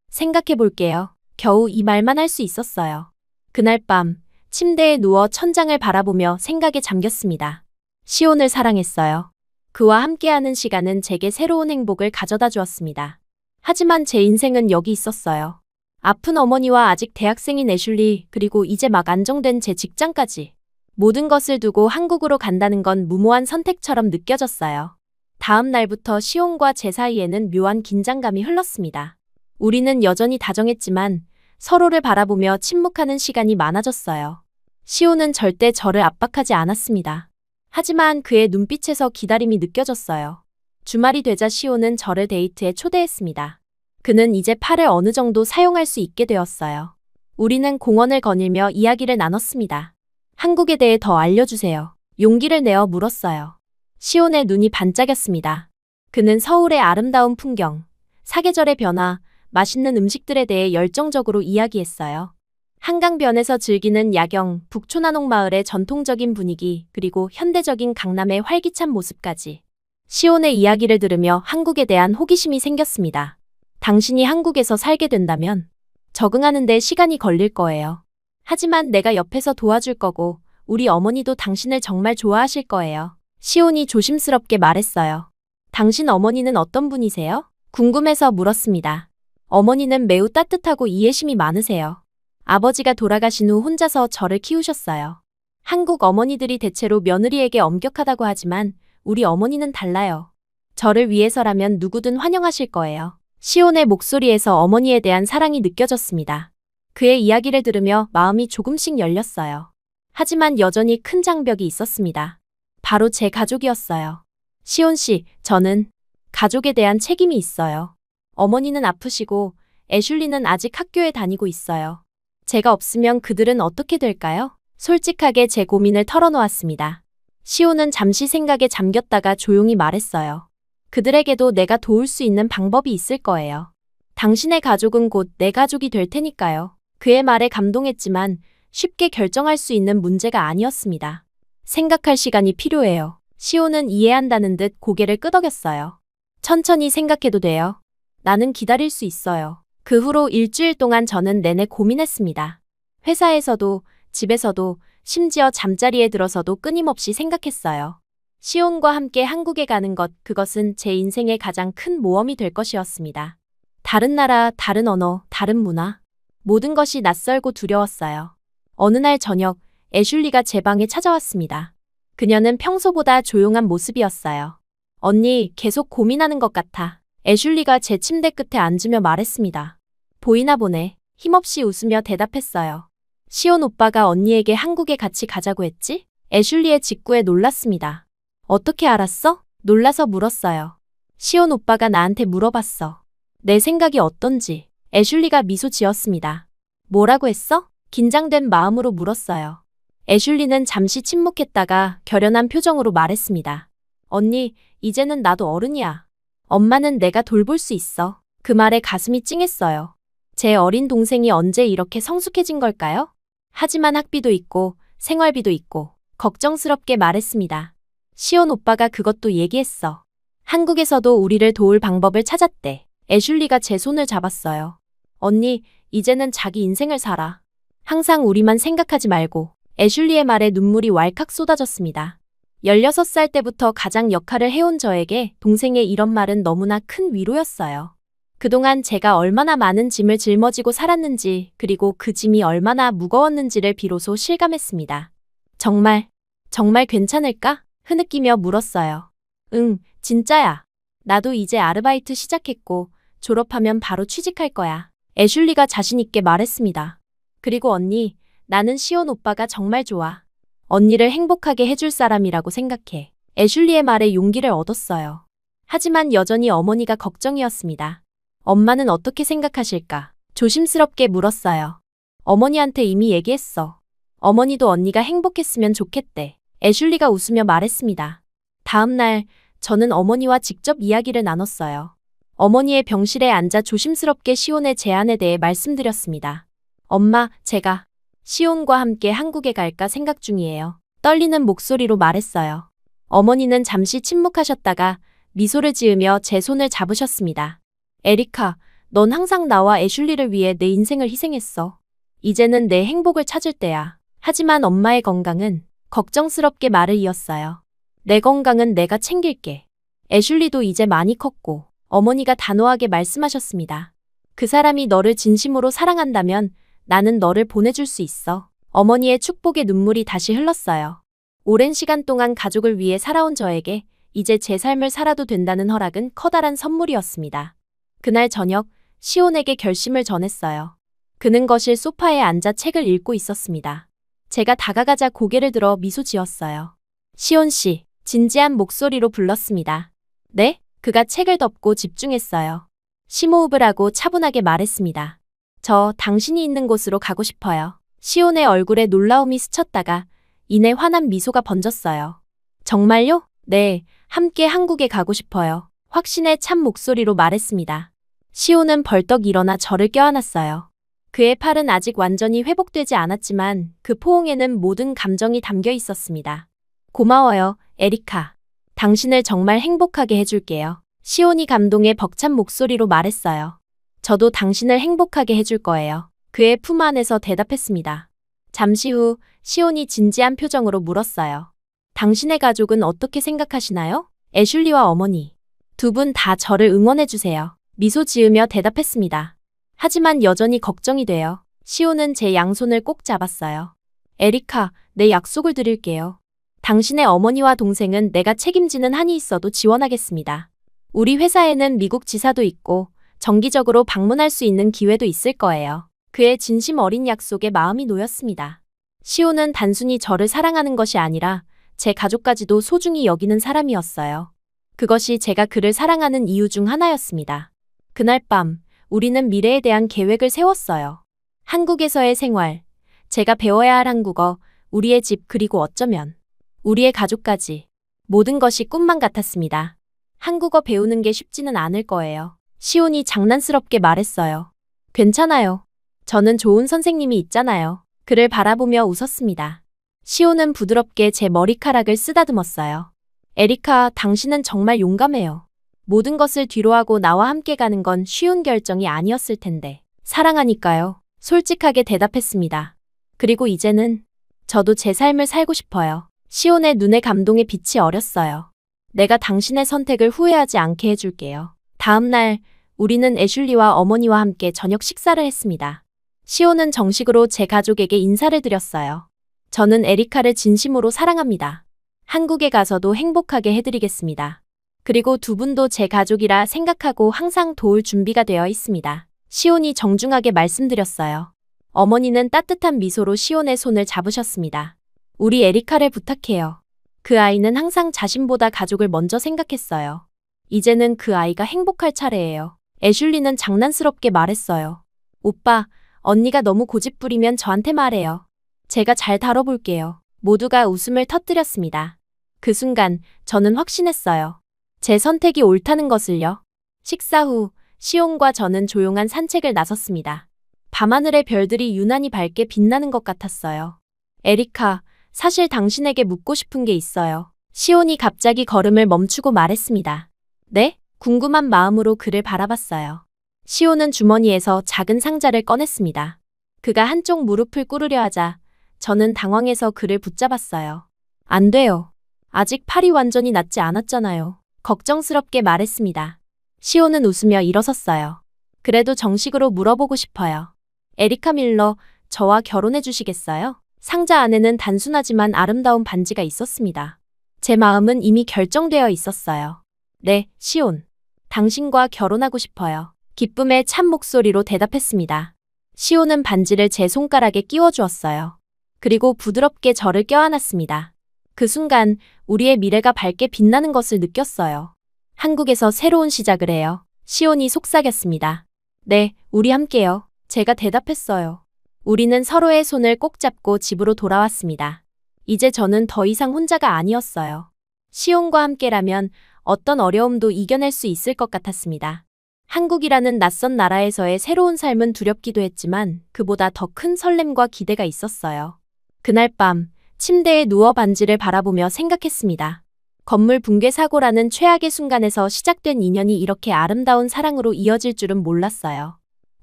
생각해 볼게요. 겨우 이 말만 할 수 있었어요. 그날 밤 침대에 누워 천장을 바라보며 생각에 잠겼습니다. 시온을 사랑했어요. 그와 함께하는 시간은 제게 새로운 행복을 가져다 주었습니다. 하지만 제 인생은 여기 있었어요. 아픈 어머니와 아직 대학생인 애슐리, 그리고 이제 막 안정된 제 직장까지. 모든 것을 두고 한국으로 간다는 건 무모한 선택처럼 느껴졌어요. 다음 날부터 시온과 제 사이에는 묘한 긴장감이 흘렀습니다. 우리는 여전히 다정했지만 서로를 바라보며 침묵하는 시간이 많아졌어요. 시온은 절대 저를 압박하지 않았습니다. 하지만 그의 눈빛에서 기다림이 느껴졌어요. 주말이 되자 시온은 저를 데이트에 초대했습니다. 그는 이제 팔을 어느 정도 사용할 수 있게 되었어요. 우리는 공원을 거닐며 이야기를 나눴습니다. 한국에 대해 더 알려주세요. 용기를 내어 물었어요. 시온의 눈이 반짝였습니다. 그는 서울의 아름다운 풍경, 사계절의 변화, 맛있는 음식들에 대해 열정적으로 이야기했어요. 한강변에서 즐기는 야경, 북초나농 마을의 전통적인 분위기, 그리고 현대적인 강남의 활기찬 모습까지. 시온의 이야기를 들으며 한국에 대한 호기심이 생겼습니다. 당신이 한국에서 살게 된다면 적응하는 데 시간이 걸릴 거예요. 하지만 내가 옆에서 도와줄 거고 우리 어머니도 당신을 정말 좋아하실 거예요. 시온이 조심스럽게 말했어요. 당신 어머니는 어떤 분이세요? 궁금해서 물었습니다. 어머니는 매우 따뜻하고 이해심이 많으세요. 아버지가 돌아가신 후 혼자서 저를 키우셨어요. 한국 어머니들이 대체로 며느리에게 엄격하다고 하지만 우리 어머니는 달라요. 저를 위해서라면 누구든 환영하실 거예요. 시온의 목소리에서 어머니에 대한 사랑이 느껴졌습니다. 그의 이야기를 들으며 마음이 조금씩 열렸어요. 하지만 여전히 큰 장벽이 있었습니다. 바로 제 가족이었어요. 시온 씨, 저는 가족에 대한 책임이 있어요. 어머니는 아프시고 애슐리는 아직 학교에 다니고 있어요. 제가 없으면 그들은 어떻게 될까요? 솔직하게 제 고민을 털어놓았습니다. 시온은 잠시 생각에 잠겼다가 조용히 말했어요. 그들에게도 내가 도울 수 있는 방법이 있을 거예요. 당신의 가족은 곧 내 가족이 될 테니까요. 그의 말에 감동했지만 쉽게 결정할 수 있는 문제가 아니었습니다. 생각할 시간이 필요해요. 시온은 이해한다는 듯 고개를 끄덕였어요. 천천히 생각해도 돼요. 나는 기다릴 수 있어요. 그 후로 일주일 동안 저는 내내 고민했습니다. 회사에서도, 집에서도, 심지어 잠자리에 들어서도 끊임없이 생각했어요. 시온과 함께 한국에 가는 것, 그것은 제 인생의 가장 큰 모험이 될 것이었습니다. 다른 나라, 다른 언어, 다른 문화. 모든 것이 낯설고 두려웠어요. 어느 날 저녁, 애슐리가 제 방에 찾아왔습니다. 그녀는 평소보다 조용한 모습이었어요. 언니, 계속 고민하는 것 같아. 애슐리가 제 침대 끝에 앉으며 말했습니다. 보이나 보네. 힘없이 웃으며 대답했어요. 시온 오빠가 언니에게 한국에 같이 가자고 했지? 애슐리의 직구에 놀랐습니다. 어떻게 알았어? 놀라서 물었어요. 시온 오빠가 나한테 물어봤어. 내 생각이 어떤지. 애슐리가 미소 지었습니다. 뭐라고 했어? 긴장된 마음으로 물었어요. 애슐리는 잠시 침묵했다가 결연한 표정으로 말했습니다. 언니, 이제는 나도 어른이야. 엄마는 내가 돌볼 수 있어. 그 말에 가슴이 찡했어요. 제 어린 동생이 언제 이렇게 성숙해진 걸까요? 하지만 학비도 있고 생활비도 있고 걱정스럽게 말했습니다. 시온 오빠가 그것도 얘기했어. 한국에서도 우리를 도울 방법을 찾았대. 애슐리가 제 손을 잡았어요. 언니, 이제는 자기 인생을 살아. 항상 우리만 생각하지 말고. 애슐리의 말에 눈물이 왈칵 쏟아졌습니다. 16살 때부터 가장 역할을 해온 저에게 동생의 이런 말은 너무나 큰 위로였어요. 그동안 제가 얼마나 많은 짐을 짊어지고 살았는지, 그리고 그 짐이 얼마나 무거웠는지를 비로소 실감했습니다. 정말 괜찮을까? 흐느끼며 물었어요. 응, 진짜야. 나도 이제 아르바이트 시작했고 졸업하면 바로 취직할 거야. 애슐리가 자신있게 말했습니다. 그리고 언니, 나는 시온 오빠가 정말 좋아. 언니를 행복하게 해줄 사람이라고 생각해. 애슐리의 말에 용기를 얻었어요. 하지만 여전히 어머니가 걱정이었습니다. 엄마는 어떻게 생각하실까? 조심스럽게 물었어요. 어머니한테 이미 얘기했어. 어머니도 언니가 행복했으면 좋겠대. 애슐리가 웃으며 말했습니다. 다음 날 저는 어머니와 직접 이야기를 나눴어요. 어머니의 병실에 앉아 조심스럽게 시온의 제안에 대해 말씀드렸습니다. 엄마, 제가 시온과 함께 한국에 갈까 생각 중이에요. 떨리는 목소리로 말했어요. 어머니는 잠시 침묵하셨다가 미소를 지으며 제 손을 잡으셨습니다. 에리카, 넌 항상 나와 애슐리를 위해 내 인생을 희생했어. 이제는 내 행복을 찾을 때야. 하지만 엄마의 건강은 걱정스럽게 말을 이었어요. 내 건강은 내가 챙길게. 애슐리도 이제 많이 컸고 어머니가 단호하게 말씀하셨습니다. 그 사람이 너를 진심으로 사랑한다면 나는 너를 보내줄 수 있어. 어머니의 축복의 눈물이 다시 흘렀어요. 오랜 시간 동안 가족을 위해 살아온 저에게 이제 제 삶을 살아도 된다는 허락은 커다란 선물이었습니다. 그날 저녁 시온에게 결심을 전했어요. 그는 거실 소파에 앉아 책을 읽고 있었습니다. 제가 다가가자 고개를 들어 미소 지었어요. 시온 씨, 진지한 목소리로 불렀습니다. 네? 그가 책을 덮고 집중했어요. 심호흡을 하고 차분하게 말했습니다. 저 당신이 있는 곳으로 가고 싶어요. 시온의 얼굴에 놀라움이 스쳤다가 이내 환한 미소가 번졌어요. 정말요? 네, 함께 한국에 가고 싶어요. 확신에 찬 목소리로 말했습니다. 시온은 벌떡 일어나 저를 껴안았어요. 그의 팔은 아직 완전히 회복되지 않았지만 그 포옹에는 모든 감정이 담겨 있었습니다. 고마워요, 에리카. 당신을 정말 행복하게 해줄게요. 시온이 감동에 벅찬 목소리로 말했어요. 저도 당신을 행복하게 해줄 거예요. 그의 품 안에서 대답했습니다. 잠시 후 시온이 진지한 표정으로 물었어요. 당신의 가족은 어떻게 생각하시나요? 애슐리와 어머니. 두 분 다 저를 응원해주세요. 미소 지으며 대답했습니다. 하지만 여전히 걱정이 돼요. 시온은 제 양손을 꼭 잡았어요. 에리카, 내 약속을 드릴게요. 당신의 어머니와 동생은 내가 책임지는 한이 있어도 지원하겠습니다. 우리 회사에는 미국 지사도 있고 정기적으로 방문할 수 있는 기회도 있을 거예요. 그의 진심 어린 약속에 마음이 놓였습니다. 시온은 단순히 저를 사랑하는 것이 아니라 제 가족까지도 소중히 여기는 사람이었어요. 그것이 제가 그를 사랑하는 이유 중 하나였습니다. 그날 밤, 우리는 미래에 대한 계획을 세웠어요. 한국에서의 생활, 제가 배워야 할 한국어, 우리의 집 그리고 어쩌면 우리의 가족까지 모든 것이 꿈만 같았습니다. 한국어 배우는 게 쉽지는 않을 거예요. 시온이 장난스럽게 말했어요. 괜찮아요. 저는 좋은 선생님이 있잖아요. 그를 바라보며 웃었습니다. 시온은 부드럽게 제 머리카락을 쓰다듬었어요. 에리카, 당신은 정말 용감해요. 모든 것을 뒤로하고 나와 함께 가는 건 쉬운 결정이 아니었을 텐데. 사랑하니까요. 솔직하게 대답했습니다. 그리고 이제는 저도 제 삶을 살고 싶어요. 시온의 눈에 감동의 빛이 어렸어요. 내가 당신의 선택을 후회하지 않게 해줄게요. 다음 날 우리는 애슐리와 어머니와 함께 저녁 식사를 했습니다. 시온은 정식으로 제 가족에게 인사를 드렸어요. 저는 에리카를 진심으로 사랑합니다. 한국에 가서도 행복하게 해드리겠습니다. 그리고 두 분도 제 가족이라 생각하고 항상 도울 준비가 되어 있습니다. 시온이 정중하게 말씀드렸어요. 어머니는 따뜻한 미소로 시온의 손을 잡으셨습니다. 우리 에리카를 부탁해요. 그 아이는 항상 자신보다 가족을 먼저 생각했어요. 이제는 그 아이가 행복할 차례예요. 애슐리는 장난스럽게 말했어요. 오빠, 언니가 너무 고집부리면 저한테 말해요. 제가 잘 다뤄볼게요. 모두가 웃음을 터뜨렸습니다. 그 순간 저는 확신했어요. 제 선택이 옳다는 것을요. 식사 후 시온과 저는 조용한 산책을 나섰습니다. 밤하늘의 별들이 유난히 밝게 빛나는 것 같았어요. 에리카, 사실 당신에게 묻고 싶은 게 있어요. 시온이 갑자기 걸음을 멈추고 말했습니다. 네? 궁금한 마음으로 그를 바라봤어요. 시온은 주머니에서 작은 상자를 꺼냈습니다. 그가 한쪽 무릎을 꿇으려 하자 저는 당황해서 그를 붙잡았어요. 안 돼요. 아직 팔이 완전히 낫지 않았잖아요. 걱정스럽게 말했습니다. 시온은 웃으며 일어섰어요. 그래도 정식으로 물어보고 싶어요. 에리카 밀러, 저와 결혼해 주시겠어요? 상자 안에는 단순하지만 아름다운 반지가 있었습니다. 제 마음은 이미 결정되어 있었어요. 네, 시온. 당신과 결혼하고 싶어요. 기쁨의 참 목소리로 대답했습니다. 시온은 반지를 제 손가락에 끼워 주었어요. 그리고 부드럽게 저를 껴안았습니다. 그 순간 우리의 미래가 밝게 빛나는 것을 느꼈어요. 한국에서 새로운 시작을 해요. 시온이 속삭였습니다. 네, 우리 함께요. 제가 대답했어요. 우리는 서로의 손을 꼭 잡고 집으로 돌아왔습니다. 이제 저는 더 이상 혼자가 아니었어요. 시온과 함께라면 어떤 어려움도 이겨낼 수 있을 것 같았습니다. 한국이라는 낯선 나라에서의 새로운 삶은 두렵기도 했지만 그보다 더 큰 설렘과 기대가 있었어요. 그날 밤 침대에 누워 반지를 바라보며 생각했습니다. 건물 붕괴 사고라는 최악의 순간에서 시작된 인연이 이렇게 아름다운 사랑으로 이어질 줄은 몰랐어요.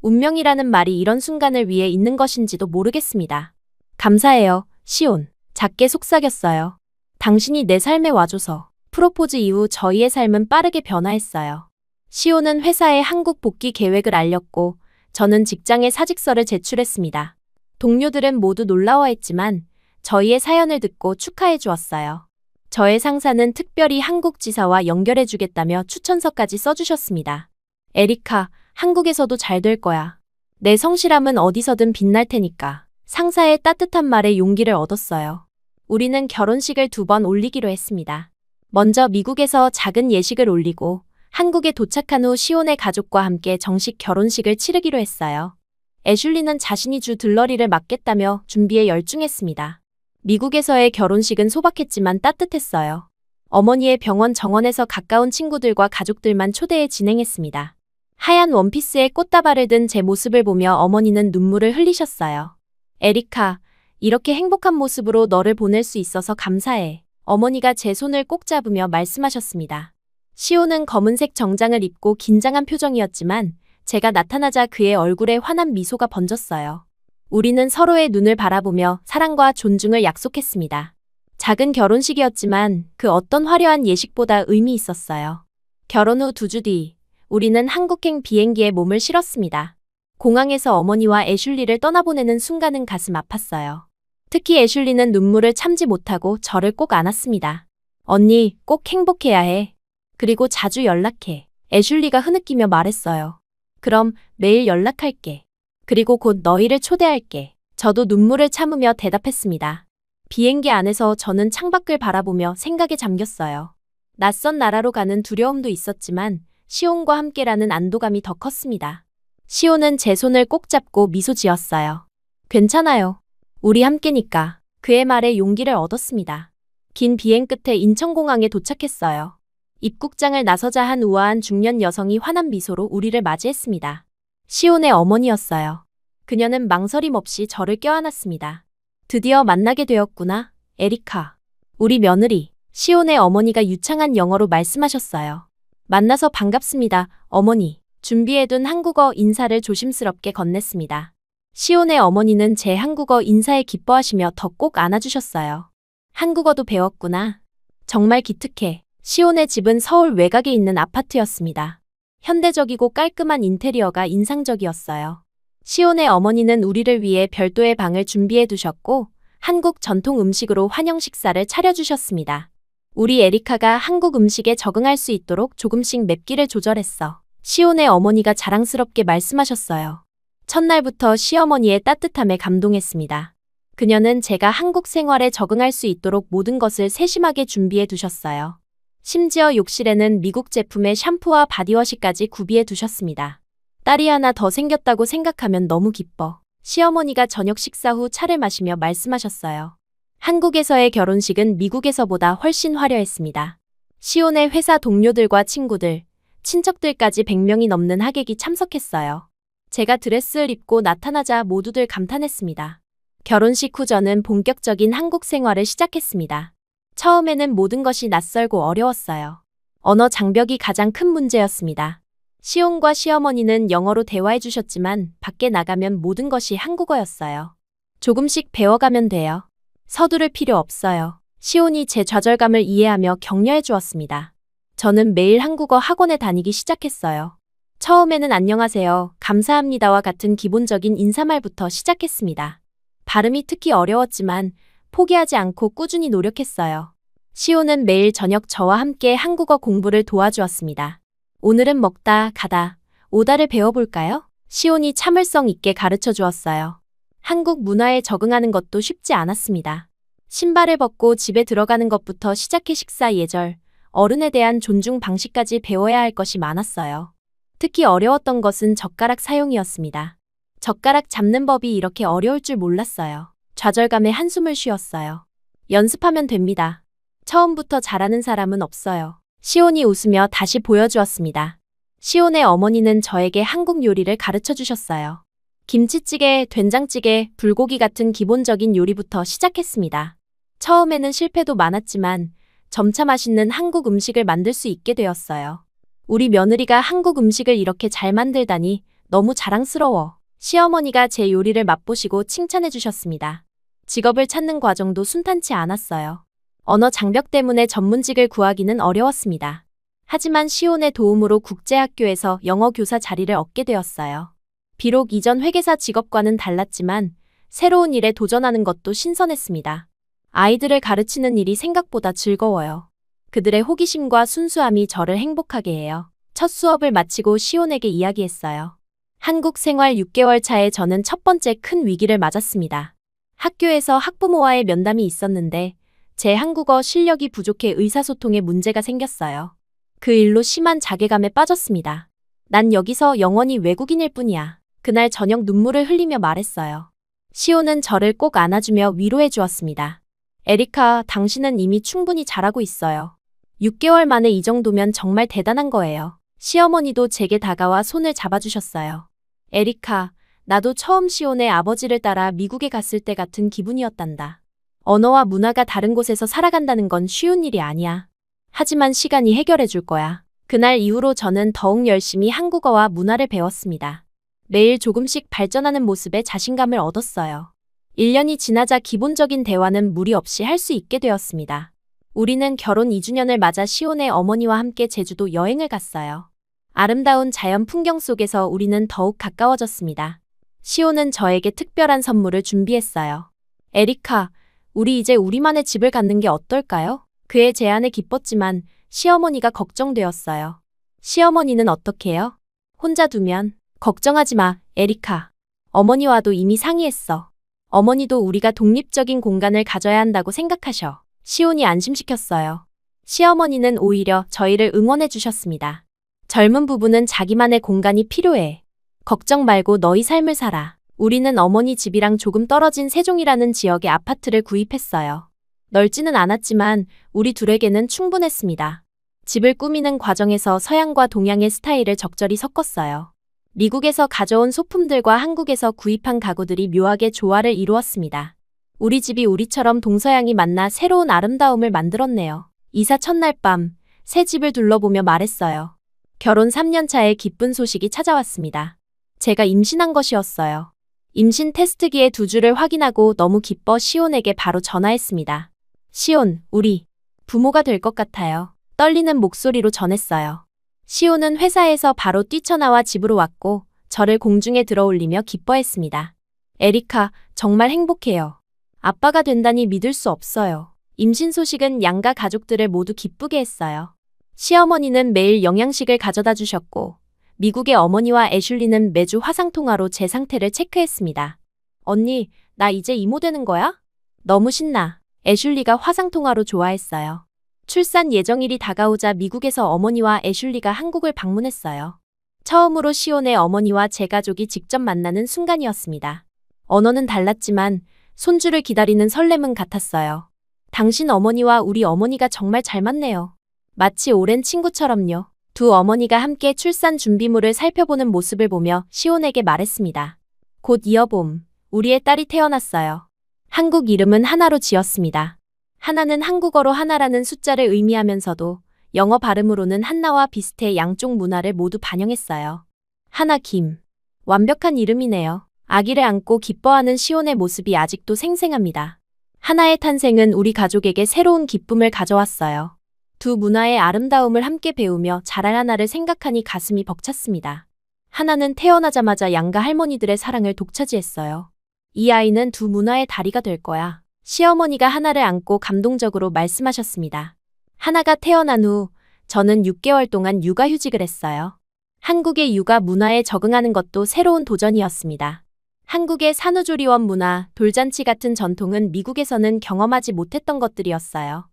운명이라는 말이 이런 순간을 위해 있는 것인지도 모르겠습니다. 감사해요, 시온. 작게 속삭였어요. 당신이 내 삶에 와줘서. 프로포즈 이후 저희의 삶은 빠르게 변화했어요. 시온은 회사에 한국 복귀 계획을 알렸고 저는 직장에 사직서를 제출했습니다. 동료들은 모두 놀라워했지만 저희의 사연을 듣고 축하해 주었어요. 저의 상사는 특별히 한국 지사와 연결해 주겠다며 추천서까지 써주셨습니다. 에리카, 한국에서도 잘 될 거야. 내 성실함은 어디서든 빛날 테니까. 상사의 따뜻한 말에 용기를 얻었어요. 우리는 결혼식을 2번 올리기로 했습니다. 먼저 미국에서 작은 예식을 올리고 한국에 도착한 후 시온의 가족과 함께 정식 결혼식을 치르기로 했어요. 애슐리는 자신이 주 들러리를 맡겠다며 준비에 열중했습니다. 미국에서의 결혼식은 소박했지만 따뜻했어요. 어머니의 병원 정원에서 가까운 친구들과 가족들만 초대해 진행했습니다. 하얀 원피스에 꽃다발을 든 제 모습을 보며 어머니는 눈물을 흘리셨어요. 에리카, 이렇게 행복한 모습으로 너를 보낼 수 있어서 감사해. 어머니가 제 손을 꼭 잡으며 말씀하셨습니다. 시온은 검은색 정장을 입고 긴장한 표정이었지만 제가 나타나자 그의 얼굴에 환한 미소가 번졌어요. 우리는 서로의 눈을 바라보며 사랑과 존중을 약속했습니다. 작은 결혼식이었지만 그 어떤 화려한 예식보다 의미 있었어요. 결혼 후 2주 뒤, 우리는 한국행 비행기에 몸을 실었습니다. 공항에서 어머니와 애슐리를 떠나보내는 순간은 가슴 아팠어요. 특히 애슐리는 눈물을 참지 못하고 저를 꼭 안았습니다. 언니, 꼭 행복해야 해. 그리고 자주 연락해. 애슐리가 흐느끼며 말했어요. 그럼 매일 연락할게. 그리고 곧 너희를 초대할게. 저도 눈물을 참으며 대답했습니다. 비행기 안에서 저는 창밖을 바라보며 생각에 잠겼어요. 낯선 나라로 가는 두려움도 있었지만 시온과 함께라는 안도감이 더 컸습니다. 시온은 제 손을 꼭 잡고 미소 지었어요. 괜찮아요. 우리 함께니까. 그의 말에 용기를 얻었습니다. 긴 비행 끝에 인천공항에 도착했어요. 입국장을 나서자 한 우아한 중년 여성이 환한 미소로 우리를 맞이했습니다. 시온의 어머니였어요. 그녀는 망설임 없이 저를 껴안았습니다. 드디어 만나게 되었구나, 에리카. 우리 며느리. 시온의 어머니가 유창한 영어로 말씀하셨어요. 만나서 반갑습니다, 어머니. 준비해둔 한국어 인사를 조심스럽게 건넸습니다. 시온의 어머니는 제 한국어 인사에 기뻐하시며 더 꼭 안아주셨어요. 한국어도 배웠구나. 정말 기특해. 시온의 집은 서울 외곽에 있는 아파트였습니다. 현대적이고 깔끔한 인테리어가 인상적이었어요. 시온의 어머니는 우리를 위해 별도의 방을 준비해 두셨고 한국 전통 음식으로 환영 식사를 차려주셨습니다. 우리 에리카가 한국 음식에 적응할 수 있도록 조금씩 맵기를 조절했어. 시온의 어머니가 자랑스럽게 말씀하셨어요. 첫날부터 시어머니의 따뜻함에 감동했습니다. 그녀는 제가 한국 생활에 적응할 수 있도록 모든 것을 세심하게 준비해 두셨어요. 심지어 욕실에는 미국 제품의 샴푸와 바디워시까지 구비해 두셨습니다. 딸이 하나 더 생겼다고 생각하면 너무 기뻐. 시어머니가 저녁 식사 후 차를 마시며 말씀하셨어요. 한국에서의 결혼식은 미국에서보다 훨씬 화려했습니다. 시온의 회사 동료들과 친구들, 친척들까지 100명이 넘는 하객이 참석했어요. 제가 드레스를 입고 나타나자 모두들 감탄했습니다. 결혼식 후 저는 본격적인 한국 생활을 시작했습니다. 처음에는 모든 것이 낯설고 어려웠어요. 언어 장벽이 가장 큰 문제였습니다. 시온과 시어머니는 영어로 대화해 주셨지만 밖에 나가면 모든 것이 한국어였어요. 조금씩 배워가면 돼요. 서두를 필요 없어요. 시온이 제 좌절감을 이해하며 격려해 주었습니다. 저는 매일 한국어 학원에 다니기 시작했어요. 처음에는 안녕하세요, 감사합니다와 같은 기본적인 인사말부터 시작했습니다. 발음이 특히 어려웠지만 포기하지 않고 꾸준히 노력했어요. 시온은 매일 저녁 저와 함께 한국어 공부를 도와주었습니다. 오늘은 먹다, 가다, 오다를 배워볼까요? 시온이 참을성 있게 가르쳐 주었어요. 한국 문화에 적응하는 것도 쉽지 않았습니다. 신발을 벗고 집에 들어가는 것부터 시작해 식사 예절, 어른에 대한 존중 방식까지 배워야 할 것이 많았어요. 특히 어려웠던 것은 젓가락 사용이었습니다. 젓가락 잡는 법이 이렇게 어려울 줄 몰랐어요. 좌절감에 한숨을 쉬었어요. 연습하면 됩니다. 처음부터 잘하는 사람은 없어요. 시온이 웃으며 다시 보여주었습니다. 시온의 어머니는 저에게 한국 요리를 가르쳐 주셨어요. 김치찌개, 된장찌개, 불고기 같은 기본적인 요리부터 시작했습니다. 처음에는 실패도 많았지만 점차 맛있는 한국 음식을 만들 수 있게 되었어요. 우리 며느리가 한국 음식을 이렇게 잘 만들다니 너무 자랑스러워. 시어머니가 제 요리를 맛보시고 칭찬해 주셨습니다. 직업을 찾는 과정도 순탄치 않았어요. 언어 장벽 때문에 전문직을 구하기는 어려웠습니다. 하지만 시온의 도움으로 국제학교에서 영어 교사 자리를 얻게 되었어요. 비록 이전 회계사 직업과는 달랐지만 새로운 일에 도전하는 것도 신선했습니다. 아이들을 가르치는 일이 생각보다 즐거워요. 그들의 호기심과 순수함이 저를 행복하게 해요. 첫 수업을 마치고 시온에게 이야기했어요. 한국 생활 6개월 차에 저는 첫 번째 큰 위기를 맞았습니다. 학교에서 학부모와의 면담이 있었는데 제 한국어 실력이 부족해 의사소통에 문제가 생겼어요. 그 일로 심한 자괴감에 빠졌습니다. 난 여기서 영원히 외국인일 뿐이야. 그날 저녁 눈물을 흘리며 말했어요. 시온은 저를 꼭 안아주며 위로해 주었습니다. 에리카, 당신은 이미 충분히 잘하고 있어요. 6개월 만에 이 정도면 정말 대단한 거예요. 시어머니도 제게 다가와 손을 잡아주셨어요. 에리카, 나도 처음 시온의 아버지를 따라 미국에 갔을 때 같은 기분이었단다. 언어와 문화가 다른 곳에서 살아간다는 건 쉬운 일이 아니야. 하지만 시간이 해결해 줄 거야. 그날 이후로 저는 더욱 열심히 한국어와 문화를 배웠습니다. 매일 조금씩 발전하는 모습에 자신감을 얻었어요. 1년이 지나자 기본적인 대화는 무리 없이 할 수 있게 되었습니다. 우리는 결혼 2주년을 맞아 시온의 어머니와 함께 제주도 여행을 갔어요. 아름다운 자연 풍경 속에서 우리는 더욱 가까워졌습니다. 시온은 저에게 특별한 선물을 준비했어요. 에리카, 우리 이제 우리만의 집을 갖는 게 어떨까요? 그의 제안에 기뻤지만 시어머니가 걱정되었어요. 시어머니는 어떻게요? 혼자 두면? 걱정하지 마, 에리카. 어머니와도 이미 상의했어. 어머니도 우리가 독립적인 공간을 가져야 한다고 생각하셔. 시온이 안심시켰어요. 시어머니는 오히려 저희를 응원해 주셨습니다. 젊은 부부는 자기만의 공간이 필요해. 걱정 말고 너희 삶을 살아. 우리는 어머니 집이랑 조금 떨어진 세종이라는 지역의 아파트를 구입했어요. 넓지는 않았지만 우리 둘에게는 충분했습니다. 집을 꾸미는 과정에서 서양과 동양의 스타일을 적절히 섞었어요. 미국에서 가져온 소품들과 한국에서 구입한 가구들이 묘하게 조화를 이루었습니다. 우리 집이 우리처럼 동서양이 만나 새로운 아름다움을 만들었네요. 이사 첫날 밤, 새 집을 둘러보며 말했어요. 결혼 3년 차에 기쁜 소식이 찾아왔습니다. 제가 임신한 것이었어요. 임신 테스트기에 2주를 확인하고 너무 기뻐 시온에게 바로 전화했습니다. 시온, 우리 부모가 될 것 같아요. 떨리는 목소리로 전했어요. 시온은 회사에서 바로 뛰쳐나와 집으로 왔고 저를 공중에 들어올리며 기뻐했습니다. 에리카, 정말 행복해요. 아빠가 된다니 믿을 수 없어요. 임신 소식은 양가 가족들을 모두 기쁘게 했어요. 시어머니는 매일 영양식을 가져다 주셨고 미국의 어머니와 애슐리는 매주 화상통화로 제 상태를 체크했습니다. 언니, 나 이제 이모 되는 거야? 너무 신나. 애슐리가 화상통화로 좋아했어요. 출산 예정일이 다가오자 미국에서 어머니와 애슐리가 한국을 방문했어요. 처음으로 시온의 어머니와 제 가족이 직접 만나는 순간이었습니다. 언어는 달랐지만 손주를 기다리는 설렘은 같았어요. 당신 어머니와 우리 어머니가 정말 잘 맞네요. 마치 오랜 친구처럼요. 두 어머니가 함께 출산 준비물을 살펴보는 모습을 보며 시온에게 말했습니다. 곧 이어 봄, 우리의 딸이 태어났어요. 한국 이름은 하나로 지었습니다. 하나는 한국어로 하나라는 숫자를 의미하면서도 영어 발음으로는 한나와 비슷해 양쪽 문화를 모두 반영했어요. 하나 김. 완벽한 이름이네요. 아기를 안고 기뻐하는 시온의 모습이 아직도 생생합니다. 하나의 탄생은 우리 가족에게 새로운 기쁨을 가져왔어요. 두 문화의 아름다움을 함께 배우며 자랄 하나를 생각하니 가슴이 벅찼습니다. 하나는 태어나자마자 양가 할머니들의 사랑을 독차지했어요. 이 아이는 두 문화의 다리가 될 거야. 시어머니가 하나를 안고 감동적으로 말씀하셨습니다. 하나가 태어난 후 저는 6개월 동안 육아휴직을 했어요. 한국의 육아 문화에 적응하는 것도 새로운 도전이었습니다. 한국의 산후조리원 문화, 돌잔치 같은 전통은 미국에서는 경험하지 못했던 것들이었어요.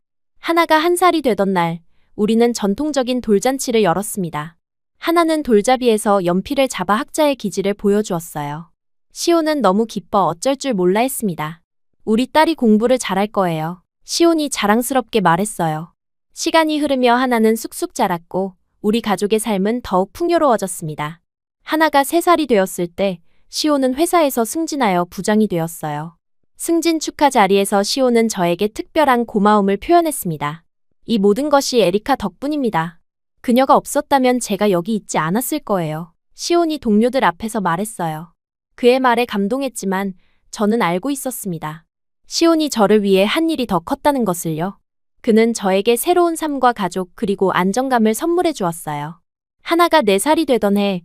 하나가 1살이 되던 날, 우리는 전통적인 돌잔치를 열었습니다. 하나는 돌잡이에서 연필을 잡아 학자의 기질을 보여주었어요. 시온은 너무 기뻐 어쩔 줄 몰라 했습니다. 우리 딸이 공부를 잘할 거예요. 시온이 자랑스럽게 말했어요. 시간이 흐르며 하나는 쑥쑥 자랐고 우리 가족의 삶은 더욱 풍요로워졌습니다. 하나가 3살이 되었을 때 시온은 회사에서 승진하여 부장이 되었어요. 승진 축하 자리에서 시온은 저에게 특별한 고마움을 표현했습니다. 이 모든 것이 에리카 덕분입니다. 그녀가 없었다면 제가 여기 있지 않았을 거예요. 시온이 동료들 앞에서 말했어요. 그의 말에 감동했지만 저는 알고 있었습니다. 시온이 저를 위해 한 일이 더 컸다는 것을요. 그는 저에게 새로운 삶과 가족 그리고 안정감을 선물해 주었어요. 하나가 4살이 되던 해,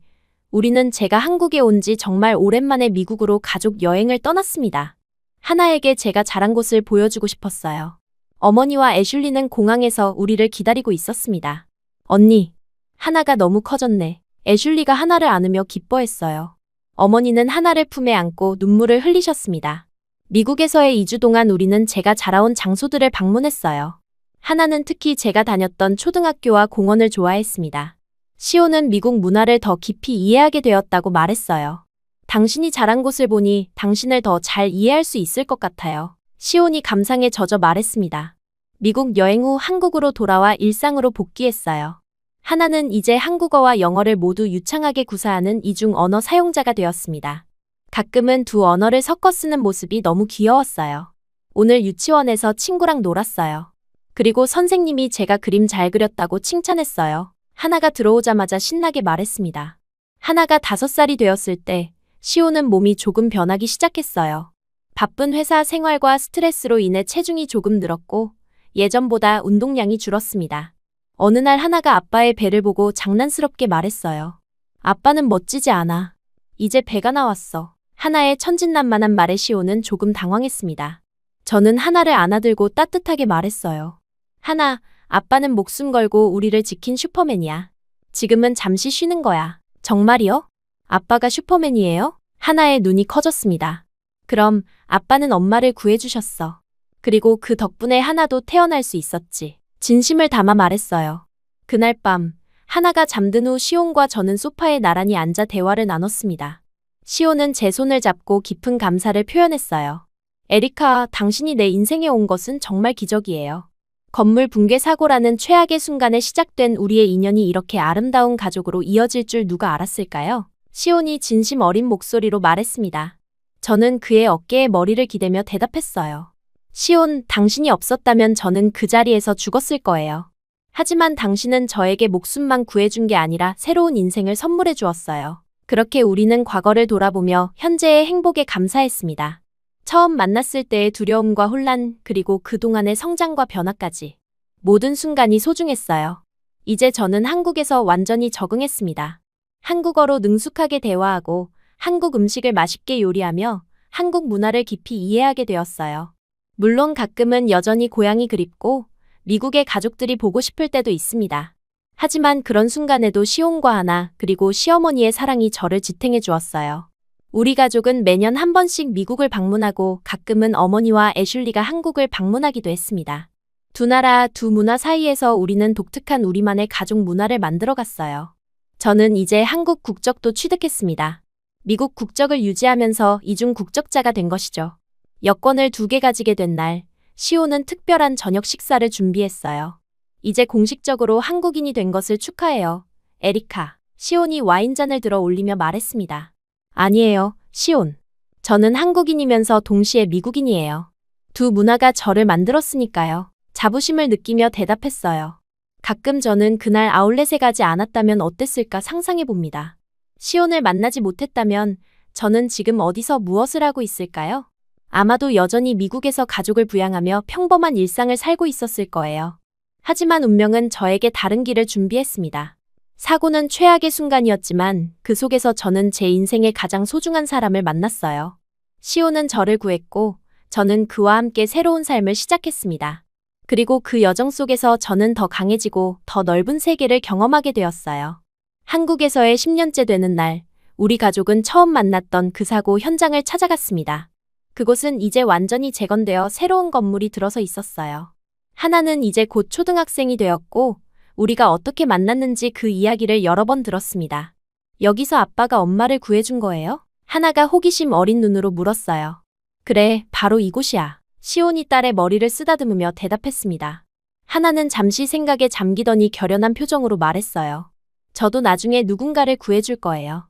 우리는 제가 한국에 온 지 정말 오랜만에 미국으로 가족 여행을 떠났습니다. 하나에게 제가 자란 곳을 보여주고 싶었어요. 어머니와 애슐리는 공항에서 우리를 기다리고 있었습니다. 언니, 하나가 너무 커졌네. 애슐리가 하나를 안으며 기뻐했어요. 어머니는 하나를 품에 안고 눈물을 흘리셨습니다. 미국에서의 2주 동안 우리는 제가 자라온 장소들을 방문했어요. 하나는 특히 제가 다녔던 초등학교와 공원을 좋아했습니다. 시온은 미국 문화를 더 깊이 이해하게 되었다고 말했어요. 당신이 자란 곳을 보니 당신을 더 잘 이해할 수 있을 것 같아요. 시온이 감상에 젖어 말했습니다. 미국 여행 후 한국으로 돌아와 일상으로 복귀했어요. 하나는 이제 한국어와 영어를 모두 유창하게 구사하는 이중 언어 사용자가 되었습니다. 가끔은 두 언어를 섞어 쓰는 모습이 너무 귀여웠어요. 오늘 유치원에서 친구랑 놀았어요. 그리고 선생님이 제가 그림 잘 그렸다고 칭찬했어요. 하나가 들어오자마자 신나게 말했습니다. 하나가 5살이 되었을 때 시온은 몸이 조금 변하기 시작했어요. 바쁜 회사 생활과 스트레스로 인해 체중이 조금 늘었고 예전보다 운동량이 줄었습니다. 어느 날 하나가 아빠의 배를 보고 장난스럽게 말했어요. 아빠는 멋지지 않아. 이제 배가 나왔어. 하나의 천진난만한 말에 시온은 조금 당황했습니다. 저는 하나를 안아들고 따뜻하게 말했어요. 하나, 아빠는 목숨 걸고 우리를 지킨 슈퍼맨이야. 지금은 잠시 쉬는 거야. 정말이요? 아빠가 슈퍼맨이에요? 하나의 눈이 커졌습니다. 그럼 아빠는 엄마를 구해주셨어. 그리고 그 덕분에 하나도 태어날 수 있었지. 진심을 담아 말했어요. 그날 밤, 하나가 잠든 후 시온과 저는 소파에 나란히 앉아 대화를 나눴습니다. 시온은 제 손을 잡고 깊은 감사를 표현했어요. 에리카, 당신이 내 인생에 온 것은 정말 기적이에요. 건물 붕괴 사고라는 최악의 순간에 시작된 우리의 인연이 이렇게 아름다운 가족으로 이어질 줄 누가 알았을까요? 시온이 진심 어린 목소리로 말했습니다. 저는 그의 어깨에 머리를 기대며 대답했어요. 시온, 당신이 없었다면 저는 그 자리에서 죽었을 거예요. 하지만 당신은 저에게 목숨만 구해준 게 아니라 새로운 인생을 선물해 주었어요. 그렇게 우리는 과거를 돌아보며 현재의 행복에 감사했습니다. 처음 만났을 때의 두려움과 혼란, 그리고 그동안의 성장과 변화까지. 모든 순간이 소중했어요. 이제 저는 한국에서 완전히 적응했습니다. 한국어로 능숙하게 대화하고 한국 음식을 맛있게 요리하며 한국 문화를 깊이 이해하게 되었어요. 물론 가끔은 여전히 고향이 그립고 미국의 가족들이 보고 싶을 때도 있습니다. 하지만 그런 순간에도 시온과 하나 그리고 시어머니의 사랑이 저를 지탱해 주었어요. 우리 가족은 매년 한 번씩 미국을 방문하고 가끔은 어머니와 애슐리가 한국을 방문하기도 했습니다. 두 나라, 두 문화 사이에서 우리는 독특한 우리만의 가족 문화를 만들어갔어요. 저는 이제 한국 국적도 취득했습니다. 미국 국적을 유지하면서 이중 국적자가 된 것이죠. 여권을 2개 가지게 된 날, 시온은 특별한 저녁 식사를 준비했어요. 이제 공식적으로 한국인이 된 것을 축하해요. 에리카, 시온이 와인잔을 들어 올리며 말했습니다. 아니에요, 시온. 저는 한국인이면서 동시에 미국인이에요. 두 문화가 저를 만들었으니까요. 자부심을 느끼며 대답했어요. 가끔 저는 그날 아울렛에 가지 않았다면 어땠을까 상상해 봅니다. 시온을 만나지 못했다면 저는 지금 어디서 무엇을 하고 있을까요? 아마도 여전히 미국에서 가족을 부양하며 평범한 일상을 살고 있었을 거예요. 하지만 운명은 저에게 다른 길을 준비했습니다. 사고는 최악의 순간이었지만 그 속에서 저는 제 인생의 가장 소중한 사람을 만났어요. 시온은 저를 구했고 저는 그와 함께 새로운 삶을 시작했습니다. 그리고 그 여정 속에서 저는 더 강해지고 더 넓은 세계를 경험하게 되었어요. 한국에서의 10년째 되는 날, 우리 가족은 처음 만났던 그 사고 현장을 찾아갔습니다. 그곳은 이제 완전히 재건되어 새로운 건물이 들어서 있었어요. 하나는 이제 곧 초등학생이 되었고 우리가 어떻게 만났는지 그 이야기를 여러 번 들었습니다. 여기서 아빠가 엄마를 구해준 거예요? 하나가 호기심 어린 눈으로 물었어요. 그래, 바로 이곳이야. 시온이 딸의 머리를 쓰다듬으며 대답했습니다. 하나는 잠시 생각에 잠기더니 결연한 표정으로 말했어요. 저도 나중에 누군가를 구해줄 거예요.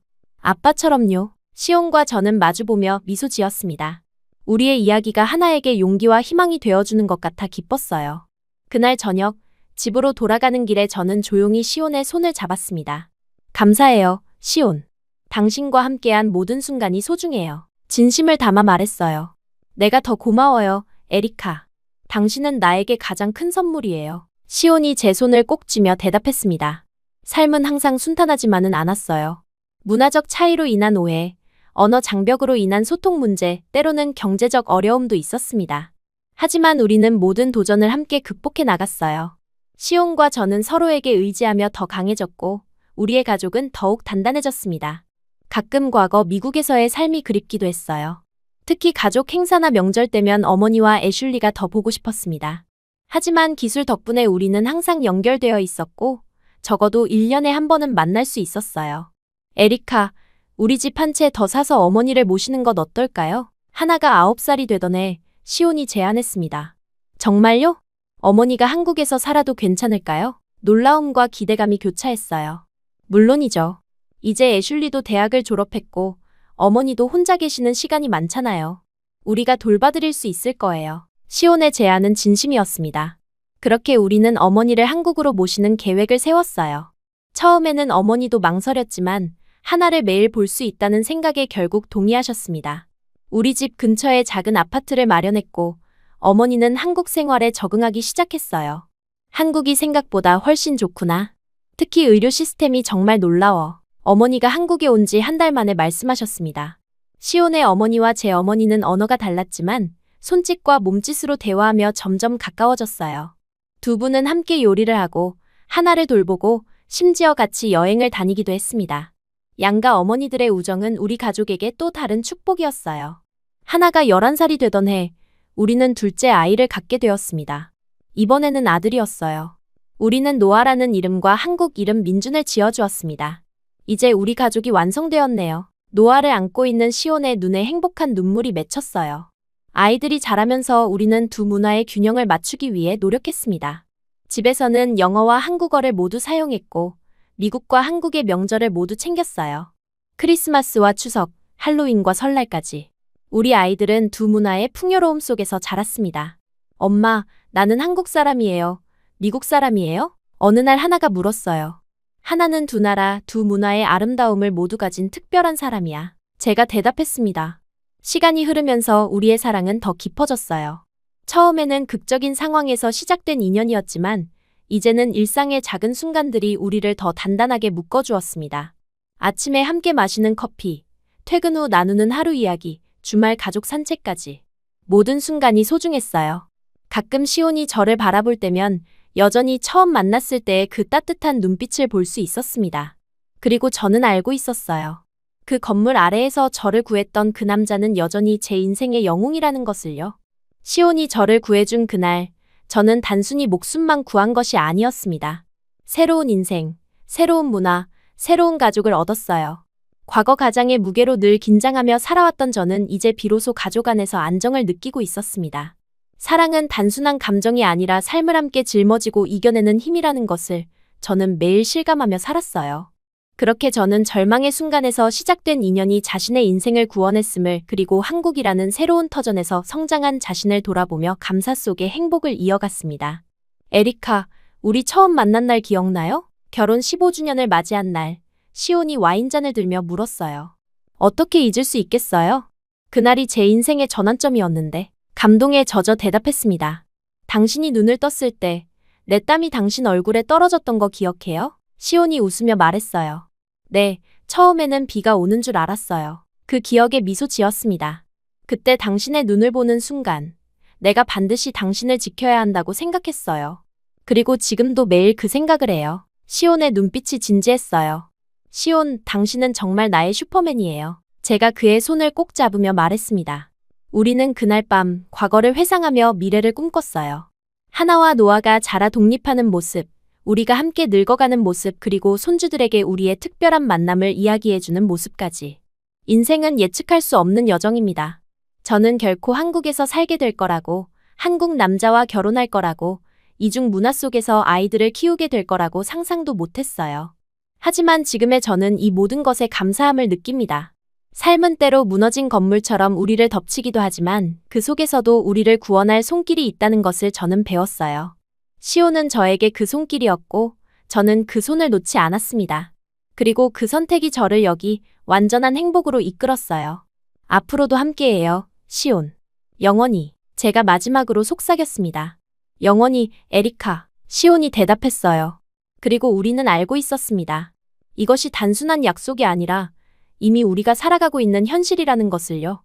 아빠처럼요. 시온과 저는 마주보며 미소 지었습니다. 우리의 이야기가 하나에게 용기와 희망이 되어주는 것 같아 기뻤어요. 그날 저녁, 집으로 돌아가는 길에 저는 조용히 시온의 손을 잡았습니다. 감사해요, 시온. 당신과 함께한 모든 순간이 소중해요. 진심을 담아 말했어요. 내가 더 고마워요, 에리카. 당신은 나에게 가장 큰 선물이에요. 시온이 제 손을 꼭 쥐며 대답했습니다. 삶은 항상 순탄하지만은 않았어요. 문화적 차이로 인한 오해, 언어 장벽으로 인한 소통 문제, 때로는 경제적 어려움도 있었습니다. 하지만 우리는 모든 도전을 함께 극복해 나갔어요. 시온과 저는 서로에게 의지하며 더 강해졌고 우리의 가족은 더욱 단단해졌습니다. 가끔 과거 미국에서의 삶이 그립기도 했어요. 특히 가족 행사나 명절 때면 어머니와 애슐리가 더 보고 싶었습니다. 하지만 기술 덕분에 우리는 항상 연결되어 있었고 적어도 1년에 한 번은 만날 수 있었어요. 에리카, 우리 집 한 채 더 사서 어머니를 모시는 것 어떨까요? 하나가 9살이 되던 해 시온이 제안했습니다. 정말요? 어머니가 한국에서 살아도 괜찮을까요? 놀라움과 기대감이 교차했어요. 물론이죠. 이제 애슐리도 대학을 졸업했고 어머니도 혼자 계시는 시간이 많잖아요. 우리가 돌봐드릴 수 있을 거예요. 시온의 제안은 진심이었습니다. 그렇게 우리는 어머니를 한국으로 모시는 계획을 세웠어요. 처음에는 어머니도 망설였지만 하나를 매일 볼 수 있다는 생각에 결국 동의하셨습니다. 우리 집 근처에 작은 아파트를 마련했고 어머니는 한국 생활에 적응하기 시작했어요. 한국이 생각보다 훨씬 좋구나. 특히 의료 시스템이 정말 놀라워. 어머니가 한국에 온 지 한 달 만에 말씀하셨습니다. 시온의 어머니와 제 어머니는 언어가 달랐지만 손짓과 몸짓으로 대화하며 점점 가까워졌어요. 두 분은 함께 요리를 하고 하나를 돌보고 심지어 같이 여행을 다니기도 했습니다. 양가 어머니들의 우정은 우리 가족에게 또 다른 축복이었어요. 하나가 11살이 되던 해 우리는 둘째 아이를 갖게 되었습니다. 이번에는 아들이었어요. 우리는 노아라는 이름과 한국 이름 민준을 지어주었습니다. 이제 우리 가족이 완성되었네요. 노아를 안고 있는 시온의 눈에 행복한 눈물이 맺혔어요. 아이들이 자라면서 우리는 두 문화의 균형을 맞추기 위해 노력했습니다. 집에서는 영어와 한국어를 모두 사용했고 미국과 한국의 명절을 모두 챙겼어요. 크리스마스와 추석, 할로윈과 설날까지. 우리 아이들은 두 문화의 풍요로움 속에서 자랐습니다. 엄마, 나는 한국 사람이에요. 미국 사람이에요? 어느 날 하나가 물었어요. 하나는 두 나라, 두 문화의 아름다움을 모두 가진 특별한 사람이야. 제가 대답했습니다. 시간이 흐르면서 우리의 사랑은 더 깊어졌어요. 처음에는 극적인 상황에서 시작된 인연이었지만 이제는 일상의 작은 순간들이 우리를 더 단단하게 묶어주었습니다. 아침에 함께 마시는 커피, 퇴근 후 나누는 하루 이야기, 주말 가족 산책까지. 모든 순간이 소중했어요. 가끔 시온이 저를 바라볼 때면 여전히 처음 만났을 때의 그 따뜻한 눈빛을 볼 수 있었습니다. 그리고 저는 알고 있었어요. 그 건물 아래에서 저를 구했던 그 남자는 여전히 제 인생의 영웅이라는 것을요. 시온이 저를 구해준 그날, 저는 단순히 목숨만 구한 것이 아니었습니다. 새로운 인생, 새로운 문화, 새로운 가족을 얻었어요. 과거 가장의 무게로 늘 긴장하며 살아왔던 저는 이제 비로소 가족 안에서 안정을 느끼고 있었습니다. 사랑은 단순한 감정이 아니라 삶을 함께 짊어지고 이겨내는 힘이라는 것을 저는 매일 실감하며 살았어요. 그렇게 저는 절망의 순간에서 시작된 인연이 자신의 인생을 구원했음을, 그리고 한국이라는 새로운 터전에서 성장한 자신을 돌아보며 감사 속에 행복을 이어갔습니다. 에리카, 우리 처음 만난 날 기억나요? 결혼 15주년을 맞이한 날, 시온이 와인잔을 들며 물었어요. 어떻게 잊을 수 있겠어요? 그날이 제 인생의 전환점이었는데, 감동에 젖어 대답했습니다. 당신이 눈을 떴을 때, 내 땀이 당신 얼굴에 떨어졌던 거 기억해요? 시온이 웃으며 말했어요. 네, 처음에는 비가 오는 줄 알았어요. 그 기억에 미소 지었습니다. 그때 당신의 눈을 보는 순간, 내가 반드시 당신을 지켜야 한다고 생각했어요. 그리고 지금도 매일 그 생각을 해요. 시온의 눈빛이 진지했어요. 시온, 당신은 정말 나의 슈퍼맨이에요. 제가 그의 손을 꼭 잡으며 말했습니다. 우리는 그날 밤 과거를 회상하며 미래를 꿈꿨어요. 하나와 노아가 자라 독립하는 모습, 우리가 함께 늙어가는 모습, 그리고 손주들에게 우리의 특별한 만남을 이야기해주는 모습까지. 인생은 예측할 수 없는 여정입니다. 저는 결코 한국에서 살게 될 거라고, 한국 남자와 결혼할 거라고, 이중 문화 속에서 아이들을 키우게 될 거라고 상상도 못했어요. 하지만 지금의 저는 이 모든 것에 감사함을 느낍니다. 삶은 때로 무너진 건물처럼 우리를 덮치기도 하지만 그 속에서도 우리를 구원할 손길이 있다는 것을 저는 배웠어요. 시온은 저에게 그 손길이었고 저는 그 손을 놓지 않았습니다. 그리고 그 선택이 저를 여기 완전한 행복으로 이끌었어요. 앞으로도 함께해요, 시온. 영원히. 제가 마지막으로 속삭였습니다. 영원히, 에리카. 시온이 대답했어요. 그리고 우리는 알고 있었습니다. 이것이 단순한 약속이 아니라 이미 우리가 살아가고 있는 현실이라는 것을요.